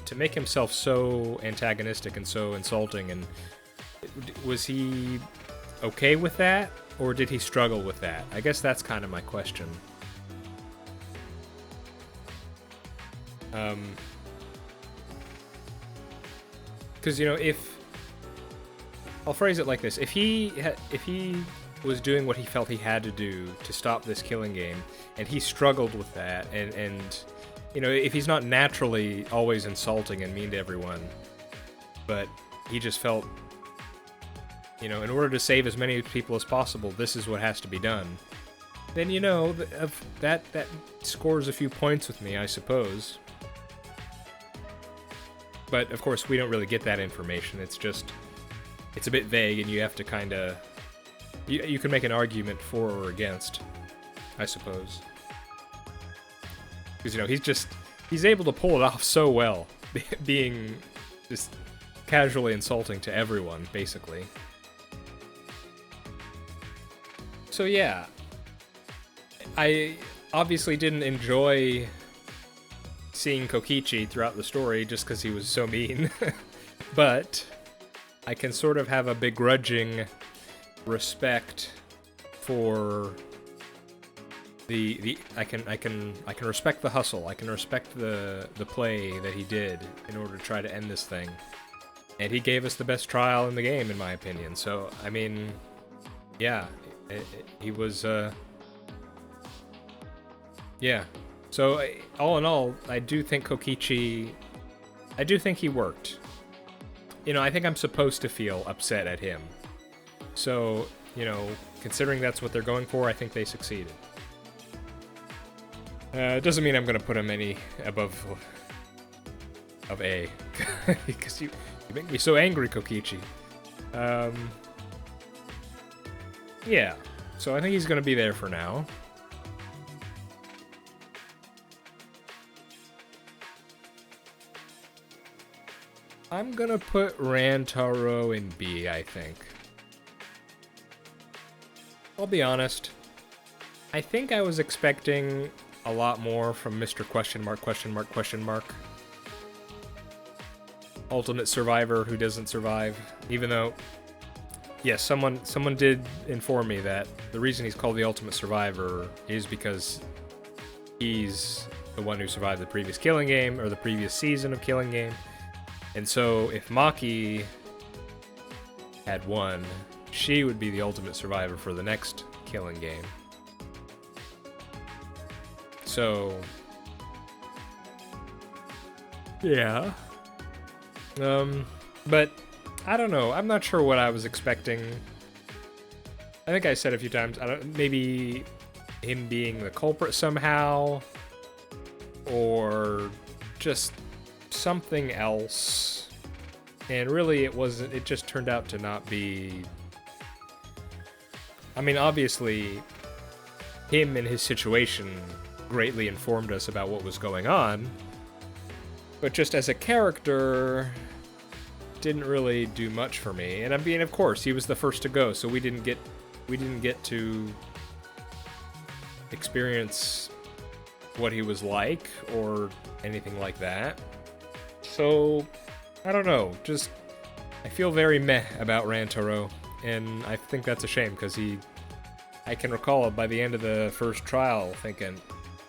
To make himself so antagonistic and so insulting, and was he okay with that, or did he struggle with that? I guess that's kind of my question. Because, you know, I'll phrase it like this: if he was doing what he felt he had to do to stop this Killing Game, and he struggled with that, and you know, if he's not naturally always insulting and mean to everyone, but he just felt, you know, in order to save as many people as possible, this is what has to be done, then, you know, that scores a few points with me, I suppose. But, of course, we don't really get that information. It's a bit vague, and you have to kind of... You can make an argument for or against, I suppose. Because, you know, he's able to pull it off so well, being just casually insulting to everyone, basically. So, yeah. I obviously didn't enjoy seeing Kokichi throughout the story just because he was so mean. But I can sort of have a begrudging respect for I can respect the hustle. I can respect the play that he did in order to try to end this thing. And he gave us the best trial in the game, in my opinion. So, I mean, yeah, he was, yeah. So, all in all, I do think Kokichi, I do think he worked. You know, I think I'm supposed to feel upset at him. So, you know, considering that's what they're going for, I think they succeeded. It doesn't mean I'm going to put him any above of A. Because you make me so angry, Kokichi. Yeah. So I think he's going to be there for now. I'm going to put Rantaro in B, I think. I'll be honest. I think I was expecting a lot more from Mr. Question mark, question mark, question mark. Ultimate survivor who doesn't survive. Even though, yes, someone did inform me that the reason he's called the Ultimate Survivor is because he's the one who survived the previous Killing Game, or the previous season of Killing Game. And so if Maki had won, she would be the Ultimate Survivor for the next Killing Game. So, yeah. But I don't know. I'm not sure what I was expecting. I think I said a few times, maybe him being the culprit somehow, or just something else. And really it wasn't, it just turned out to not be... I mean, obviously, him and his situation greatly informed us about what was going on, But just as a character, didn't really do much for me. And I mean, of course, he was the first to go, so we didn't get to experience what he was like or anything like that. So, I don't know, just I feel very meh about Rantaro, and I think that's a shame, because I can recall by the end of the first trial thinking,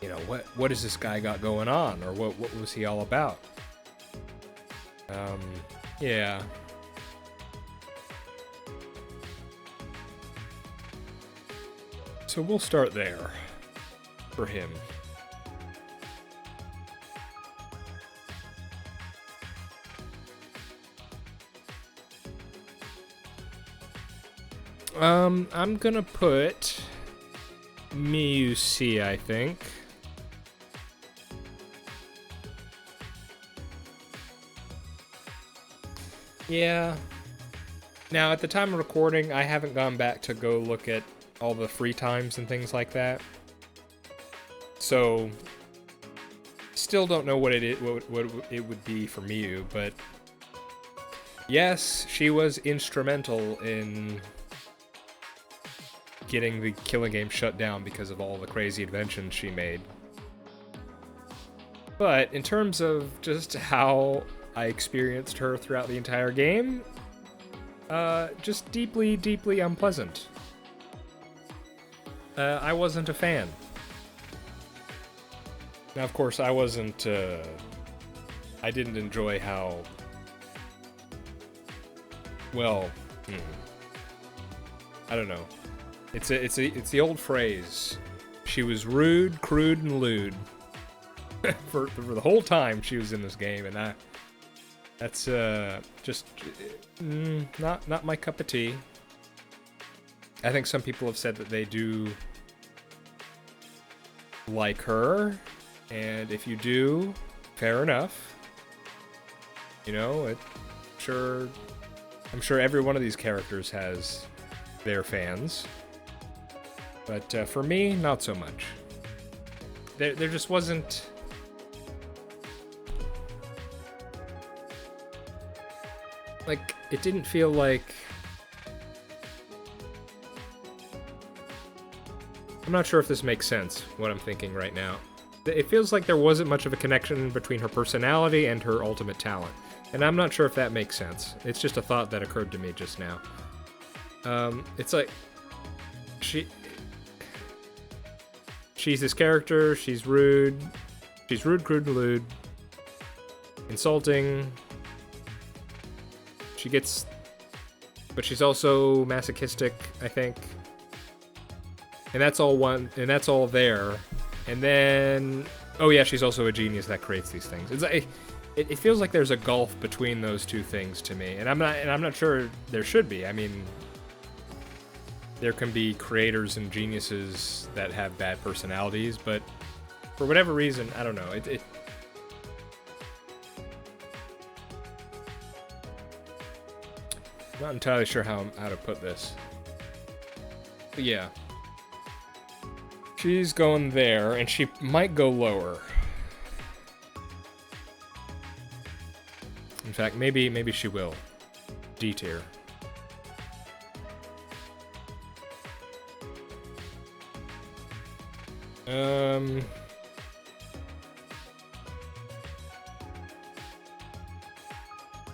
you know, what has this guy got going on, or what was he all about? Yeah. So we'll start there for him. I'm gonna put Miyu C, I think. Yeah. Now, at the time of recording, I haven't gone back to go look at all the free times and things like that. So, still don't know what it would be for Miyu, but yes, she was instrumental in getting the killing game shut down because of all the crazy inventions she made. But in terms of just how I experienced her throughout the entire game, just deeply, deeply unpleasant. I wasn't a fan. Now, of course, I didn't enjoy how, well, I don't know. It's the old phrase. She was rude, crude, and lewd for the whole time she was in this game, and that's just not my cup of tea. I think some people have said that they do like her, and if you do, fair enough. You know, I'm sure every one of these characters has their fans. But for me, not so much. There just wasn't... Like, it didn't feel like... I'm not sure if this makes sense, what I'm thinking right now. It feels like there wasn't much of a connection between her personality and her ultimate talent. And I'm not sure if that makes sense. It's just a thought that occurred to me just now. It's like... She's this character, she's rude, crude, and lewd, insulting, but she's also masochistic, I think, and that's all there, and then, oh yeah, she's also a genius that creates these things. It's like, it feels like there's a gulf between those two things to me, and I'm not sure there should be. I mean, there can be creators and geniuses that have bad personalities, but for whatever reason, I don't know. I'm not entirely sure how to put this. But yeah. She's going there, and she might go lower. In fact, maybe she will. D tier.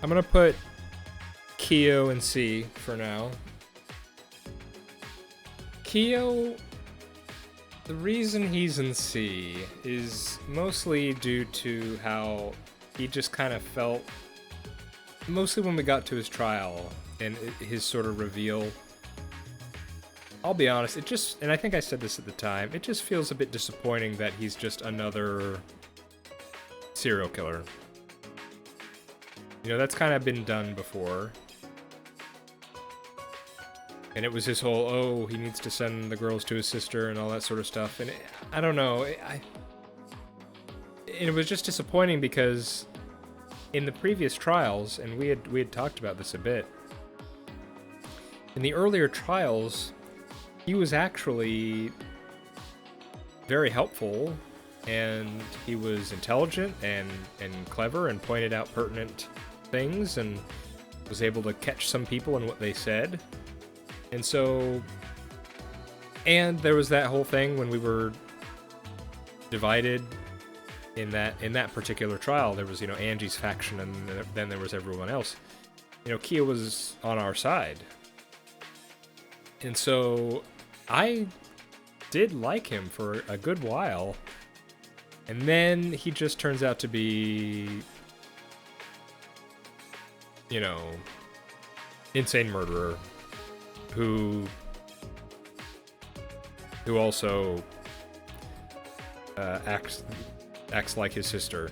I'm gonna put Kyo in C for now. Kyo, the reason he's in C is mostly due to how he just kind of felt, mostly when we got to his trial and his sort of reveal. I'll be honest, and I think I said this at the time, it just feels a bit disappointing that he's just another serial killer. You know, that's kind of been done before. And it was his whole, oh, he needs to send the girls to his sister and all that sort of stuff. And I don't know, it was just disappointing because in the previous trials, and we had talked about this a bit, in the earlier trials, he was actually very helpful and he was intelligent and clever and pointed out pertinent things and was able to catch some people in what they said. And so, and there was that whole thing when we were divided in that particular trial. There was, Angie's faction, and then there was everyone else. Kia was on our side. And so I did like him for a good while. And then he just turns out to be, insane murderer who also acts like his sister.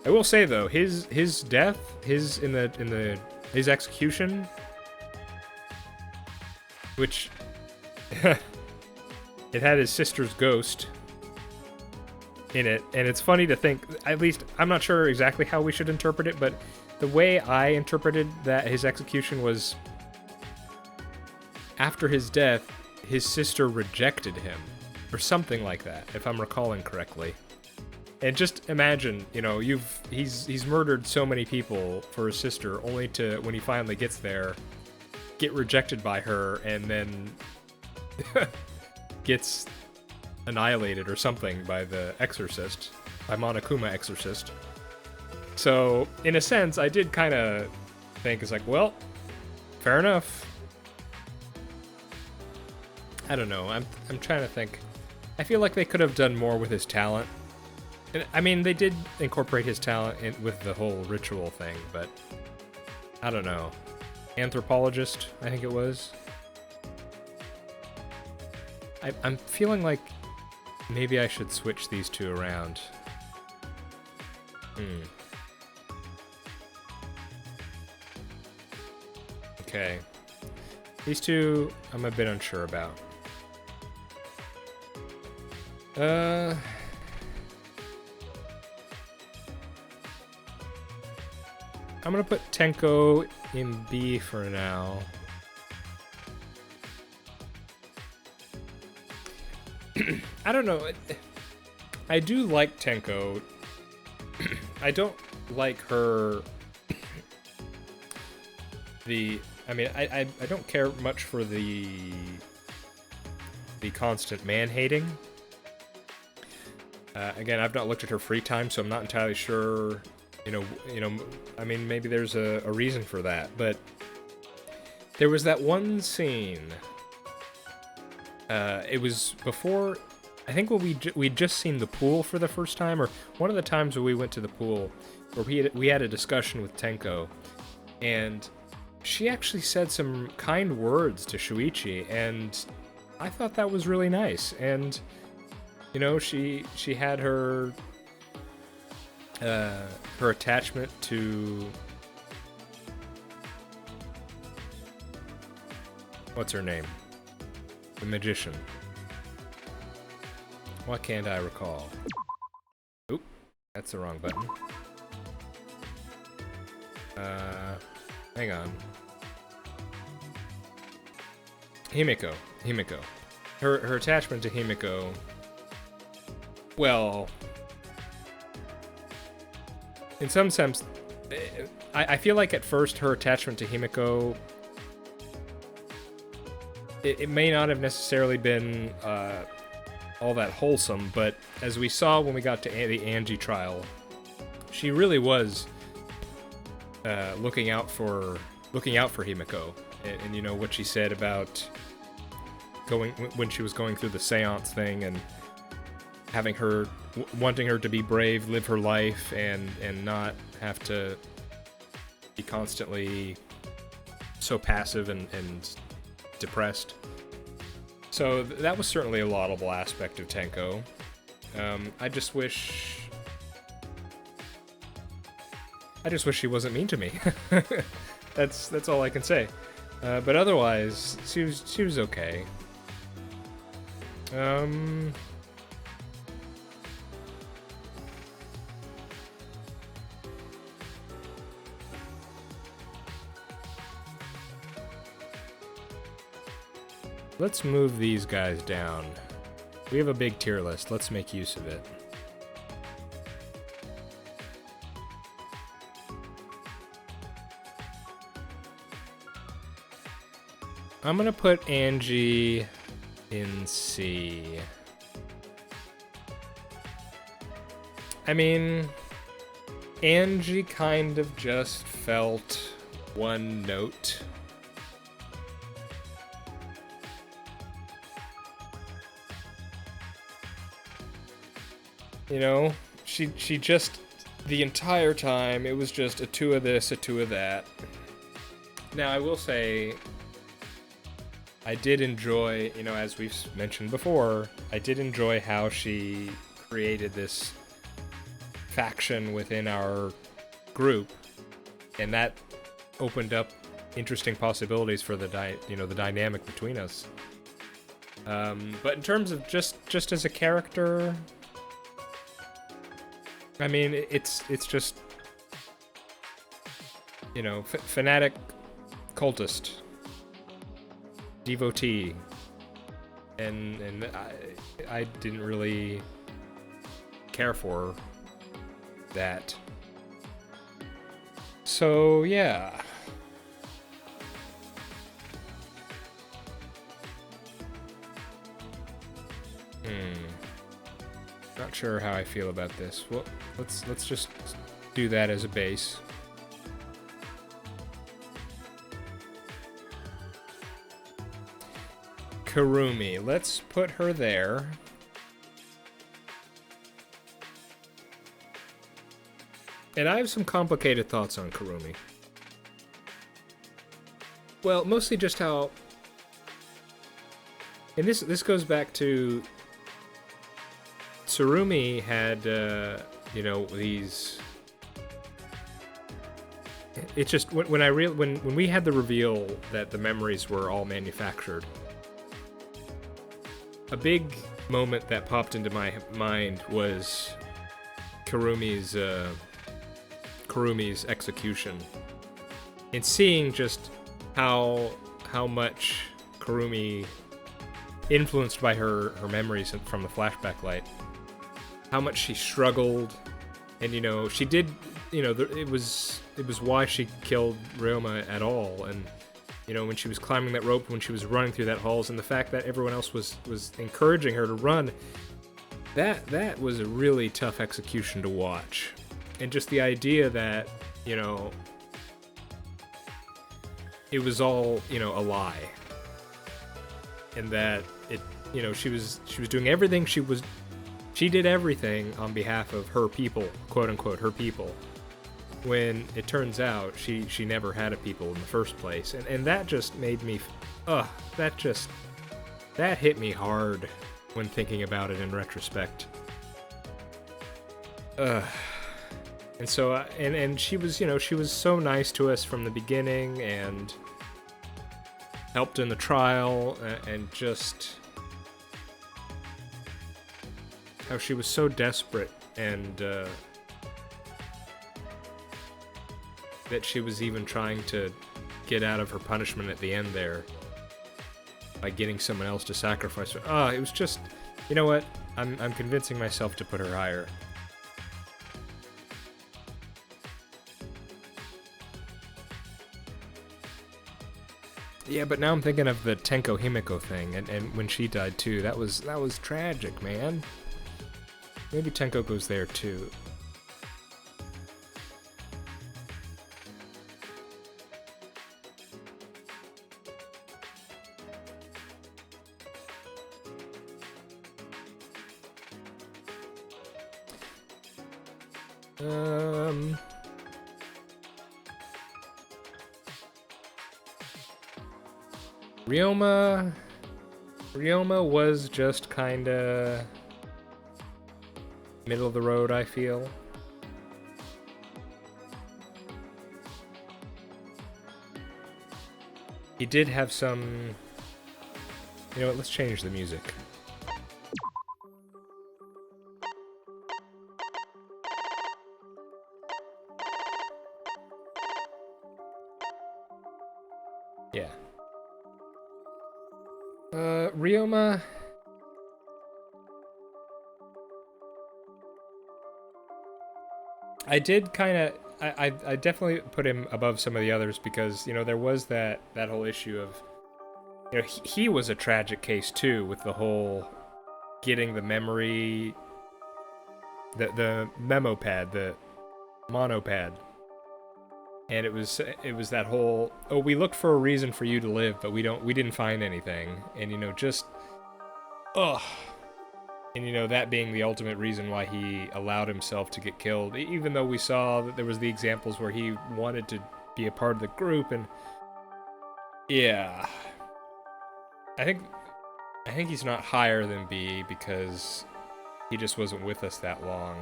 I will say though, his death, his execution, which it had his sister's ghost in it, and it's funny to think, at least I'm not sure exactly how we should interpret it, but the way I interpreted that his execution was after his death, his sister rejected him, or something like that, if I'm recalling correctly. And just imagine, he's murdered so many people for his sister, only to, when he finally gets there, get rejected by her, and then gets annihilated or something by the Exorcist, by Monokuma Exorcist. So, in a sense, I did kind of think, it's like, well, fair enough. I don't know, I'm trying to think. I feel like they could have done more with his talent. I mean, they did incorporate his talent with the whole ritual thing, but I don't know. Anthropologist, I think it was. I'm feeling like maybe I should switch these two around. Okay. These two, I'm a bit unsure about. I'm gonna put Tenko in B for now. I don't know. I do like Tenko. I don't like her. I don't care much for the constant man-hating. Again, I've not looked at her free time, so I'm not entirely sure. I mean, maybe there's a reason for that, but there was that one scene. It was before, I think when we'd just seen the pool for the first time, or one of the times when we went to the pool, where we had a discussion with Tenko, and she actually said some kind words to Shuichi, and I thought that was really nice. And she had her attachment to, what's her name? The magician. Why can't I recall? Oop, that's the wrong button. Hang on. Himiko. Her attachment to Himiko. Well, in some sense, I feel like at first her attachment to Himiko, it may not have necessarily been all that wholesome, but as we saw when we got to the Angie trial, she really was looking out for Himiko, and what she said about when she was going through the seance thing and having her wanting her to be brave, live her life, and not have to be constantly so passive and depressed. So that was certainly a laudable aspect of Tenko. I just wish she wasn't mean to me. That's all I can say. But otherwise, she was okay. Let's move these guys down. We have a big tier list. Let's make use of it. I'm gonna put Angie in C. I mean, Angie kind of just felt one note. You know, she just, the entire time, it was just a 2 of this, a 2 of that. Now, I will say, I did enjoy, you know, as we've mentioned before, I did enjoy how she created this faction within our group, and that opened up interesting possibilities for the dynamic between us. But in terms of just as a character, I mean, it's just, you know, fanatic, cultist, devotee, and I didn't really care for that. So yeah. Not sure how I feel about this. Well, let's just do that as a base. Kurumi, let's put her there. And I have some complicated thoughts on Kurumi. Well, mostly just how, and this goes back to Tsurumi had, you know, these. It's just when we had the reveal that the memories were all manufactured. A big moment that popped into my mind was Kurumi's execution, and seeing just how much Kurumi, influenced by her memories from the flashback light, how much she struggled, and you know she did, you know, it was why she killed Ryoma at all, and you know when she was climbing that rope, when she was running through that halls, and the fact that everyone else was encouraging her to run, that was a really tough execution to watch, and just the idea that, you know, it was all, you know, a lie, and that it, you know, she was doing everything, she did everything on behalf of her people, quote unquote, her people, when it turns out she never had a people in the first place. And that just made me, that hit me hard when thinking about it in retrospect. And so, and she was, you know, she was so nice to us from the beginning and helped in the trial, and just how she was so desperate, and that she was even trying to get out of her punishment at the end there by getting someone else to sacrifice her. It was just, you know what? I'm convincing myself to put her higher. Yeah, but now I'm thinking of the Tenko Himiko thing, and when she died too, that was tragic, man. Maybe Tenko goes there too. Ryoma was just kinda middle of the road, I feel. He did have some... You know what, let's change the music. Yeah. Ryoma... I did kind of. I definitely put him above some of the others because there was that whole issue of he was a tragic case too with the whole getting the memory, the memo pad, the monopad, and it was that whole, oh, we looked for a reason for you to live, but we didn't find anything, and just ugh. And that being the ultimate reason why he allowed himself to get killed, even though we saw that there was the examples where he wanted to be a part of the group. And yeah, I think he's not higher than B because he just wasn't with us that long,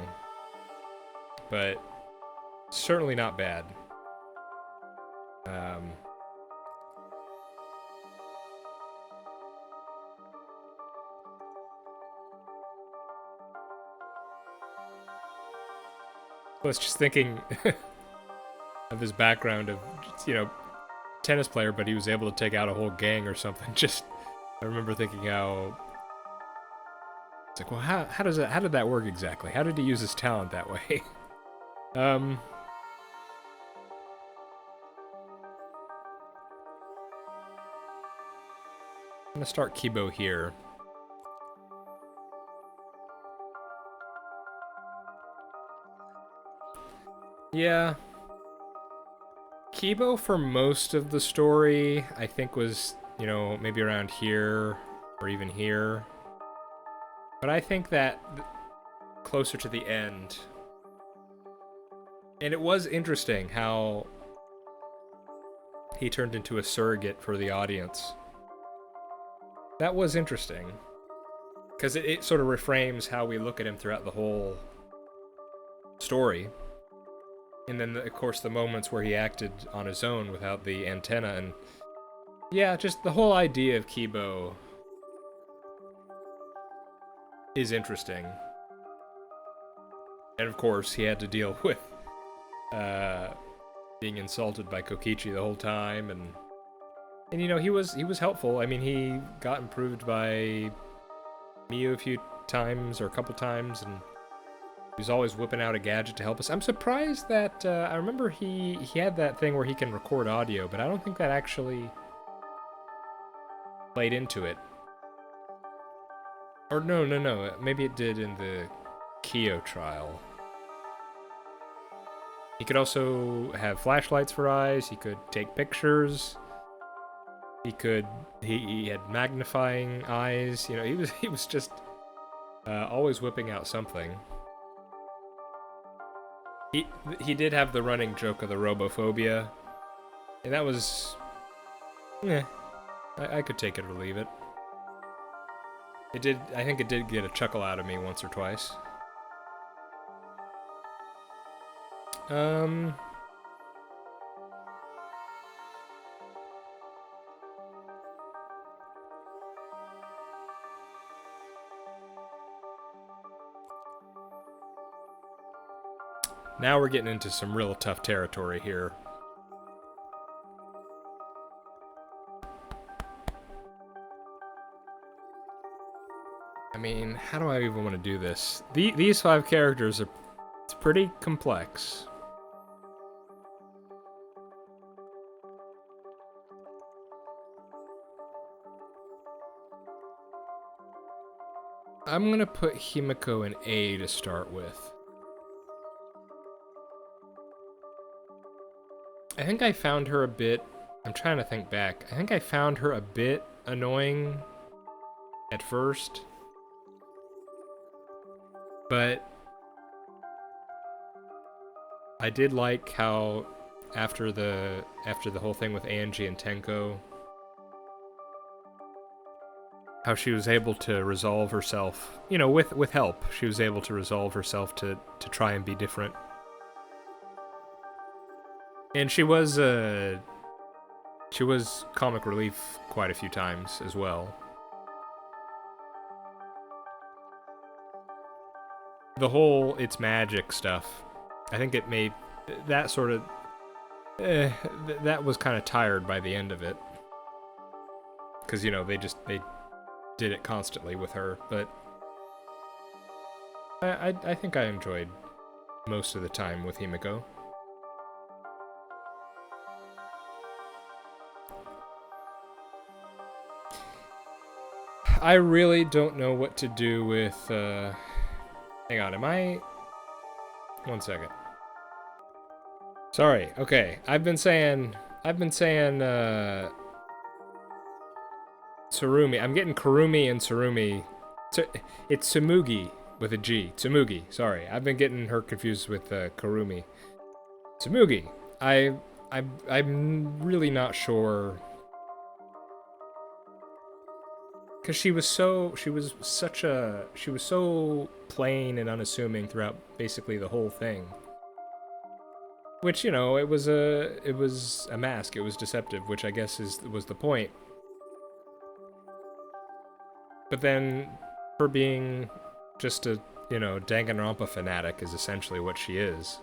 but certainly not bad. I was just thinking of his background of, tennis player, but he was able to take out a whole gang or something. I remember thinking how it's like, well, how did that work exactly? How did he use his talent that way? I'm gonna start Kibo here. Yeah. Kibo for most of the story, I think was, maybe around here or even here. But I think that closer to the end. And it was interesting how he turned into a surrogate for the audience. That was interesting. Because it sort of reframes how we look at him throughout the whole story. And then, of course, the moments where he acted on his own without the antenna. And yeah, just the whole idea of Kibo is interesting. And of course, he had to deal with being insulted by Kokichi the whole time. And he was helpful. I mean, he got improved by Miyu a few times, or a couple times, and he was always whipping out a gadget to help us. I'm surprised that, I remember he had that thing where he can record audio, but I don't think that actually played into it. Or no, maybe it did in the Kyo trial. He could also have flashlights for eyes, he could take pictures, he had magnifying eyes, he was just always whipping out something. He did have the running joke of the robophobia, and that was, I could take it or leave it. I think it did get a chuckle out of me once or twice. Now we're getting into some real tough territory here. I mean, how do I even want to do this? These 5 characters it's pretty complex. I'm gonna put Himiko in A to start with. I think I found her a bit... I'm trying to think back. I think I found her a bit annoying at first. But I did like how after the whole thing with Angie and Tenko, how she was able to resolve herself, with help. She was able to resolve herself to try and be different. And she was comic relief quite a few times as well. The whole it's magic stuff, I think it made that sort of that was kind of tired by the end of it, because they did it constantly with her. But I think I enjoyed most of the time with Himiko. I really don't know what to do with, hang on, am I... 1 second. Sorry, okay. I've been saying, Tsurumi. I'm getting Kurumi and Tsurumi. It's Tsumugi with a G. Tsumugi, sorry. I've been getting her confused with, Kurumi. Tsumugi. I'm really not sure... Because she was so plain and unassuming throughout basically the whole thing. Which, you know, it was a mask, it was deceptive, which I guess was the point. But then, her being just a, you know, Danganronpa fanatic is essentially what she is.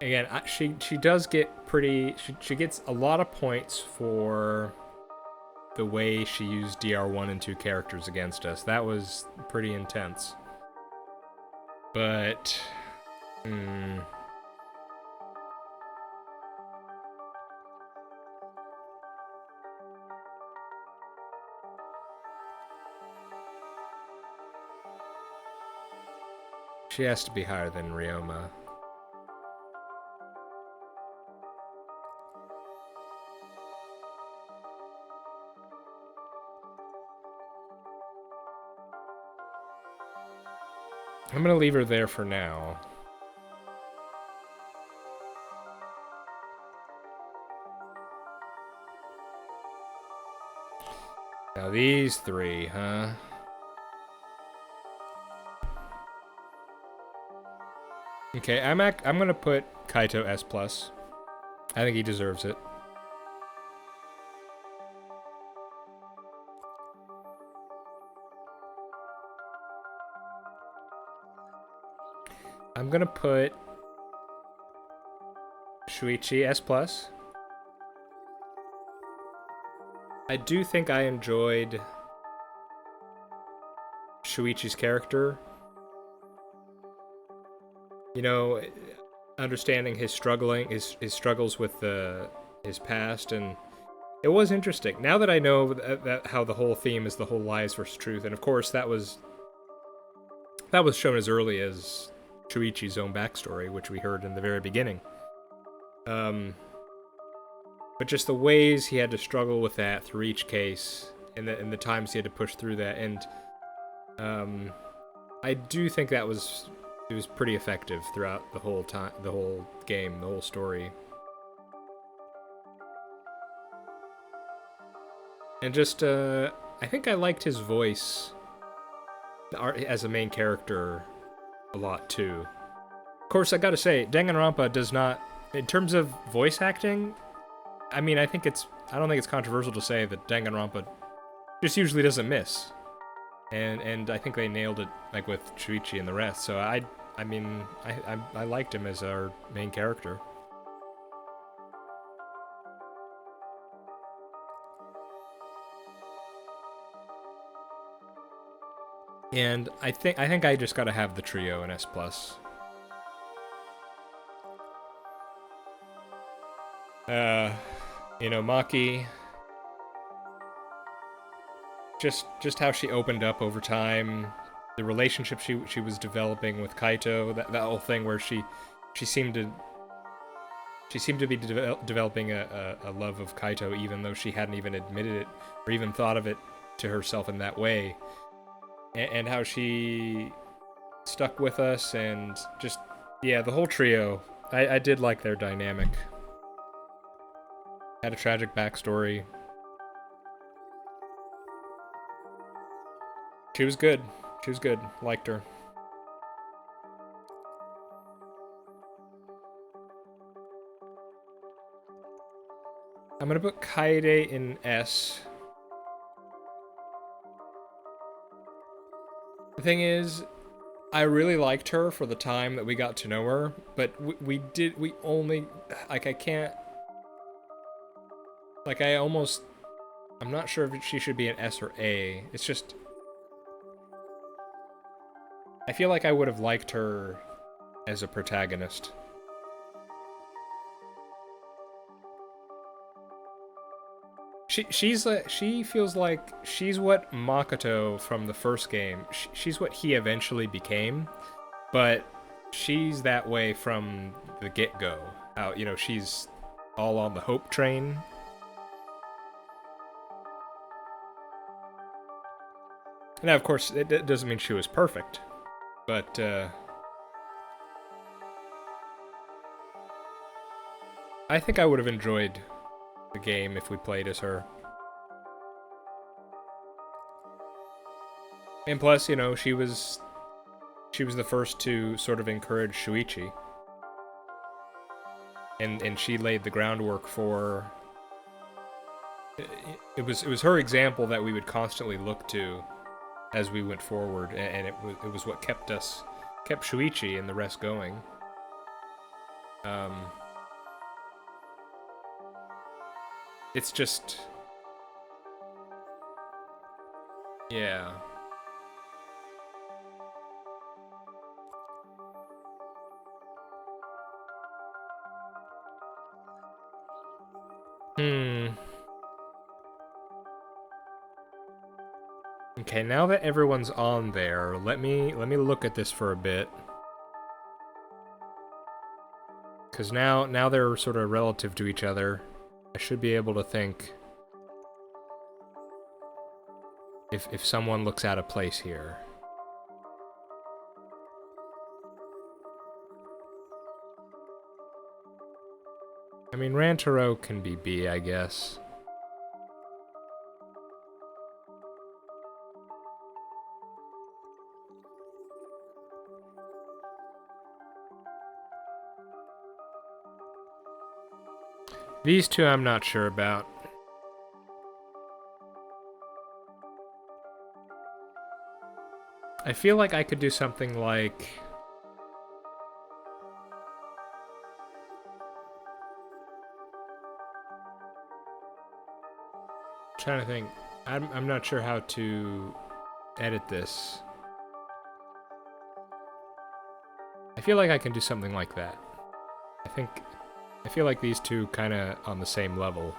Again, she does get pretty... She gets a lot of points for the way she used DR1 and 2 characters against us. That was pretty intense. But... she has to be higher than Ryoma. I'm gonna leave her there for now. Now these three, huh? Okay, I'm gonna put Kaito S+. I think he deserves it. I'm gonna put Shuichi S+. I do think I enjoyed Shuichi's character. You know, understanding his struggles with his past, and it was interesting. Now that I know that how the whole theme is the whole lies versus truth, and of course that was shown as early as Shuichi's own backstory, which we heard in the very beginning. But just the ways he had to struggle with that through each case, and the times he had to push through that, and I do think it was pretty effective throughout the whole time, the whole game, the whole story. And just, I think I liked his voice as a main character a lot too. Of course, I gotta say, Danganronpa does not, in terms of voice acting, I mean, I don't think it's controversial to say that Danganronpa just usually doesn't miss. And I think they nailed it, like, with Shuichi and the rest, so I mean, I liked him as our main character. And I think I just gotta have the trio in S+. You know, Maki, just how she opened up over time, the relationship she was developing with Kaito, that whole thing where she seemed to be developing a love of Kaito, even though she hadn't even admitted it or even thought of it to herself in that way, and how she stuck with us, and just, yeah, the whole trio. I did like their dynamic. Had a tragic backstory. She was good. She was good. Liked her. I'm gonna put Kaede in S. The thing is, I really liked her for the time that we got to know her, but we only, like, I can't, like, I'm not sure if she should be an S or A. It's just, I feel like I would have liked her as a protagonist. She feels like she's what Makoto from the first game. She's what he eventually became, but she's that way from the get-go. How, you know, she's all on the hope train. Now, of course, it doesn't mean she was perfect, but I think I would have enjoyed the game if we played as her. And plus, you know, she was the first to sort of encourage Shuichi. And she laid the groundwork for it was her example that we would constantly look to as we went forward, and it was what kept Shuichi and the rest going. It's just, yeah. Okay, now that everyone's on there, let me look at this for a bit. Cause now they're sort of relative to each other. I should be able to think if someone looks out of place here. I mean, Rantaro can be B, I guess. These two I'm not sure about. I feel like I could do something like... I'm trying to think. I'm not sure how to edit this. I feel like I can do something like that. I feel like these two kind of on the same level.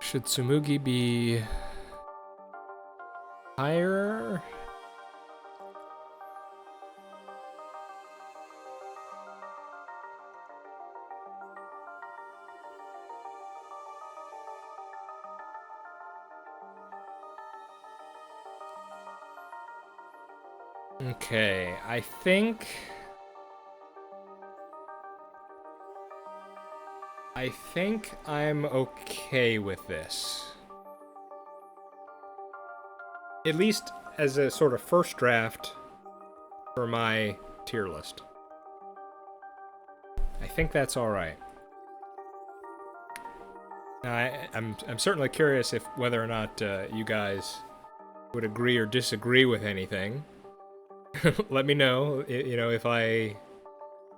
Should Tsumugi be higher? Okay, I think I'm okay with this. At least as a sort of first draft for my tier list. I think that's all right. Now, I'm certainly curious if whether or not you guys would agree or disagree with anything. Let me know, you know, if I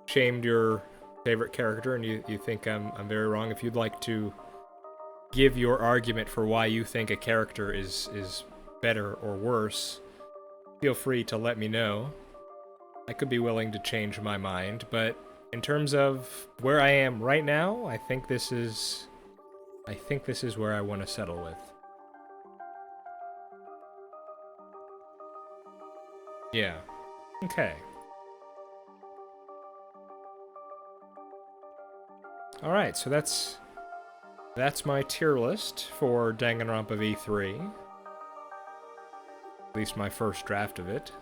shamed your favorite character and you think I'm very wrong. If you'd like to give your argument for why you think a character is better or worse, feel free to let me know. I could be willing to change my mind, but in terms of where I am right now, I think this is where I want to settle with. Yeah. Okay. Alright, so that's my tier list for Danganronpa V3. At least my first draft of it.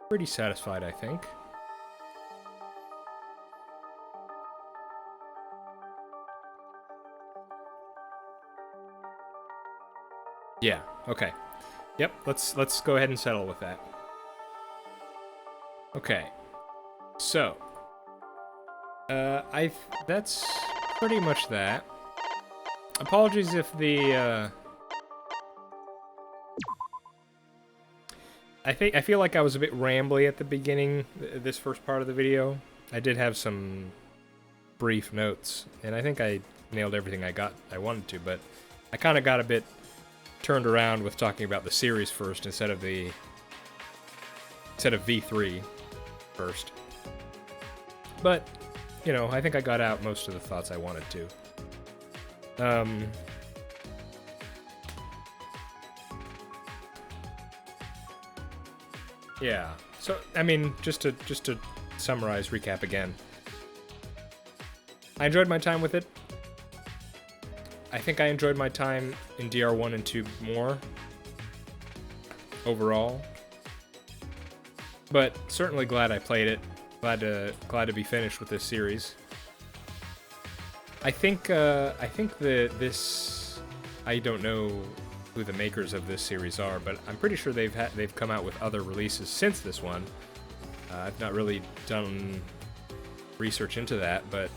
Pretty satisfied, I think. Yeah, okay. Yep, let's go ahead and settle with that. Okay. So, that's pretty much that. Apologies if the I feel like I was a bit rambly at the beginning, this first part of the video. I did have some brief notes, and I think I nailed everything I wanted to, but I kind of got a bit turned around with talking about the series first instead of V3 first. But, you know, I think I got out most of the thoughts I wanted to. Yeah. So, I mean, just to summarize, recap again. I enjoyed my time with it. I think I enjoyed my time in DR1 and 2 more overall. But certainly glad I played it. Glad to be finished with this series. I think this, I don't know who the makers of this series are, but I'm pretty sure they've come out with other releases since this one. I've not really done research into that, but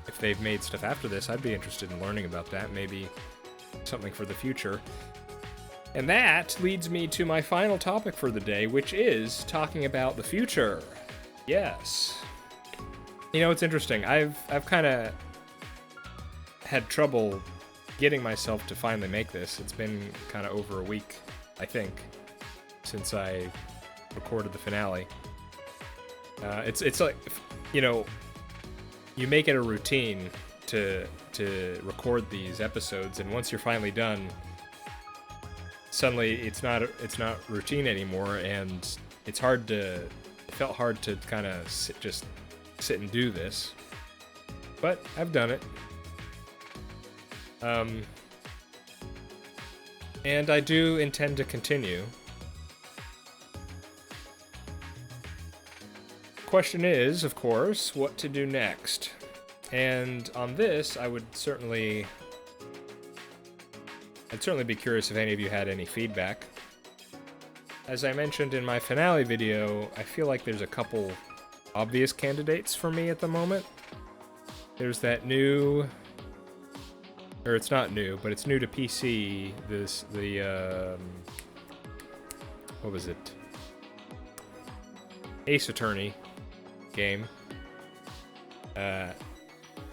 if they've made stuff after this, I'd be interested in learning about that. Maybe something for the future. And that leads me to my final topic for the day, which is talking about the future. Yes. You know, it's interesting. I've kind of had trouble getting myself to finally make this. It's been kind of over a week, I think, since I recorded the finale. It's like, you know, you make it a routine to record these episodes, and once you're finally done, suddenly it's not routine anymore, and it felt hard to kind of sit and do this, but I've done it. And I do intend to continue. Question is, of course, what to do next. And on this, I'd certainly be curious if any of you had any feedback. As I mentioned in my finale video, I feel like there's a couple obvious candidates for me at the moment. There's that new, or it's not new, but it's new to PC, what was it? Ace Attorney game. Now,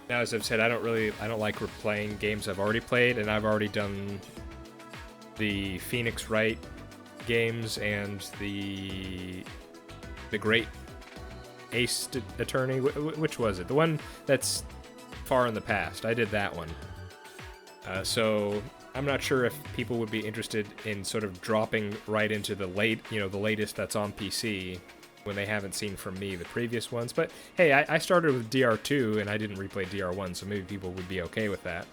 as I've said, I don't like replaying games I've already played, and I've already done the Phoenix Wright games and the Great Ace Attorney. Which was it? The one that's far in the past. I did that one. So I'm not sure if people would be interested in sort of dropping right into the latest that's on PC when they haven't seen from me the previous ones. But hey, I started with DR2 and I didn't replay DR1, so maybe people would be okay with that.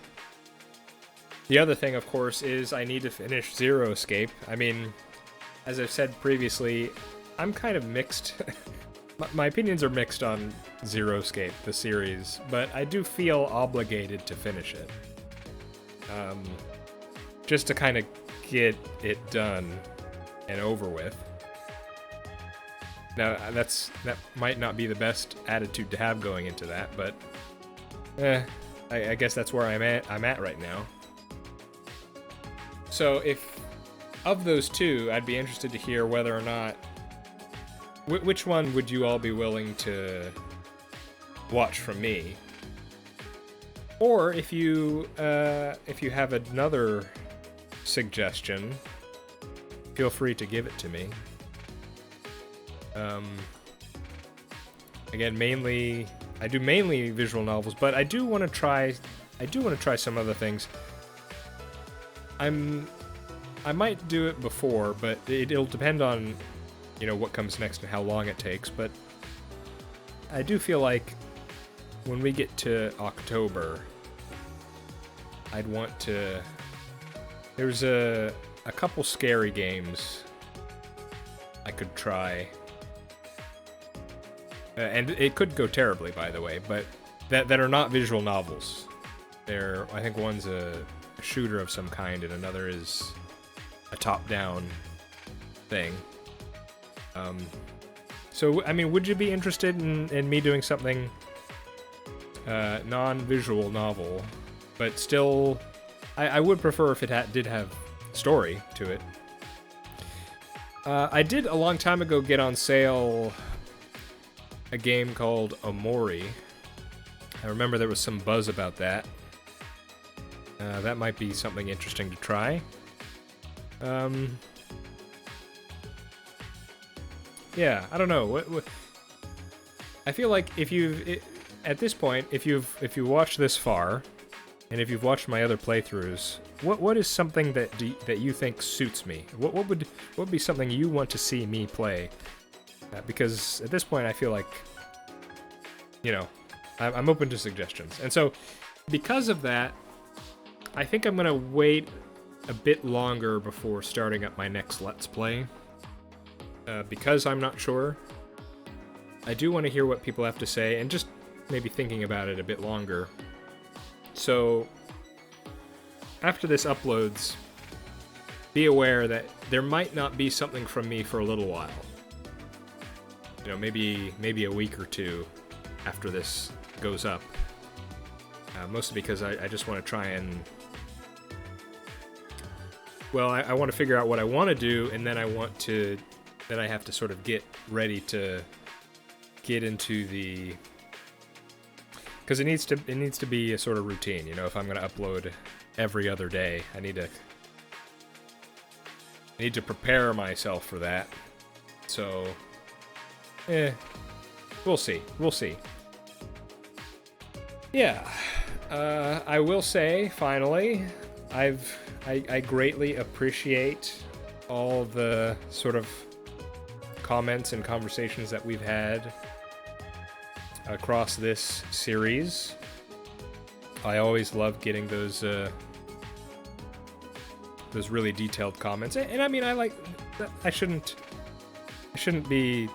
The other thing, of course, is I need to finish Zero Escape. I mean, as I've said previously, I'm kind of mixed. My opinions are mixed on Zero Escape, the series, but I do feel obligated to finish it. Just to kind of get it done and over with. Now, that might not be the best attitude to have going into that, but I guess that's where I'm at right now. So if of those two, I'd be interested to hear whether or not which one would you all be willing to watch from me, or if you have another suggestion, feel free to give it to me. Again, I do mainly visual novels, but I do want to try some other things. I might do it before, but it'll depend on, you know, what comes next and how long it takes. But I do feel like when we get to October, I'd want to. There's a couple scary games I could try. And it could go terribly, by the way, but that are not visual novels. I think one's a shooter of some kind, and another is a top-down thing. So, I mean, would you be interested in me doing something non-visual novel, but still, I would prefer if it did have story to it. I did a long time ago get on sale a game called Omori, I remember there was some buzz about that. That might be something interesting to try. Yeah, I don't know. What I feel like at this point, if you've watched this far, and if you've watched my other playthroughs, what is something that you think suits me? What would be something you want to see me play? Because at this point, I feel like, you know, I'm open to suggestions, and so because of that, I think I'm gonna wait a bit longer before starting up my next Let's Play. Because I'm not sure, I do want to hear what people have to say, and just maybe thinking about it a bit longer. So, after this uploads, be aware that there might not be something from me for a little while. You know, maybe a week or two after this goes up. Mostly because I just want to try and... Well, I want to figure out what I want to do, and then then I have to sort of get ready to get into the... Because it needs to be a sort of routine, you know. If I'm going to upload every other day, I need to prepare myself for that. So, we'll see. Yeah, I will say finally, I greatly appreciate all the sort of comments and conversations that we've had across this series. I always love getting those really detailed comments, and I mean, I shouldn't be.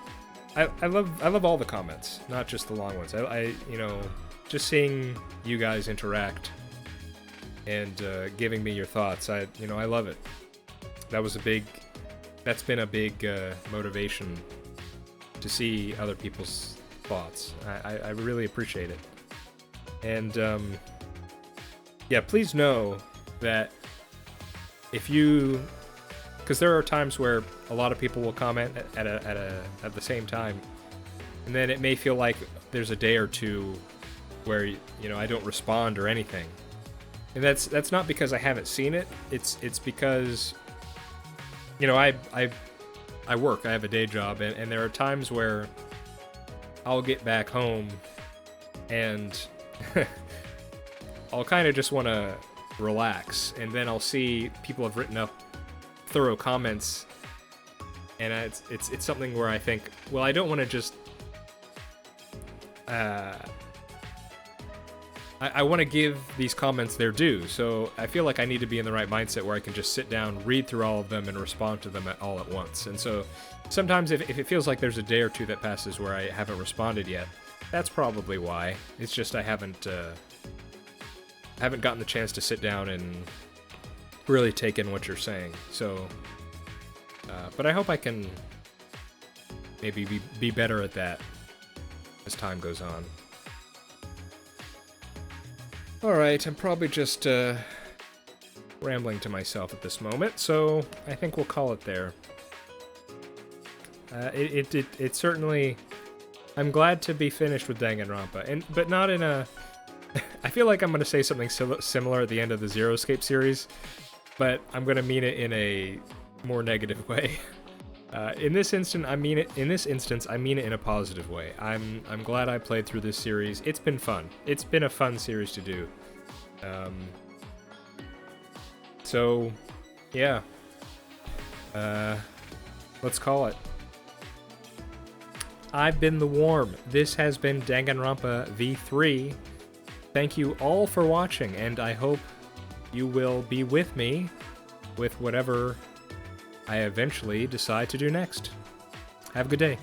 I love all the comments, not just the long ones. I you know, just seeing you guys interact and giving me your thoughts. I love it. That's been a big motivation to see other people's thoughts. I really appreciate it. And yeah, please know that if you, because there are times where a lot of people will comment at the same time, and then it may feel like there's a day or two where, you know, I don't respond or anything. And that's not because I haven't seen it. It's because, you know, I work. I have a day job, and there are times where I'll get back home and I'll kind of just want to relax, and then I'll see people have written up thorough comments, and it's something where I think, well, I don't want to just I want to give these comments their due, so I feel like I need to be in the right mindset where I can just sit down, read through all of them, and respond to them all at once. And so sometimes if it feels like there's a day or two that passes where I haven't responded yet, that's probably why. It's just I haven't gotten the chance to sit down and really take in what you're saying. So, but I hope I can maybe be better at that as time goes on. Alright, I'm probably just rambling to myself at this moment, so I think we'll call it there. It certainly... I'm glad to be finished with Danganronpa, but not in a... I feel like I'm going to say something similar at the end of the Zero Escape series, but I'm going to mean it in a more negative way. In this instance, I mean it in a positive way. I'm glad I played through this series. It's been fun. It's been a fun series to do. So, yeah. Let's call it. I've been the Worm. This has been Danganronpa V3. Thank you all for watching, and I hope you will be with me with whatever I eventually decide to do next. Have a good day.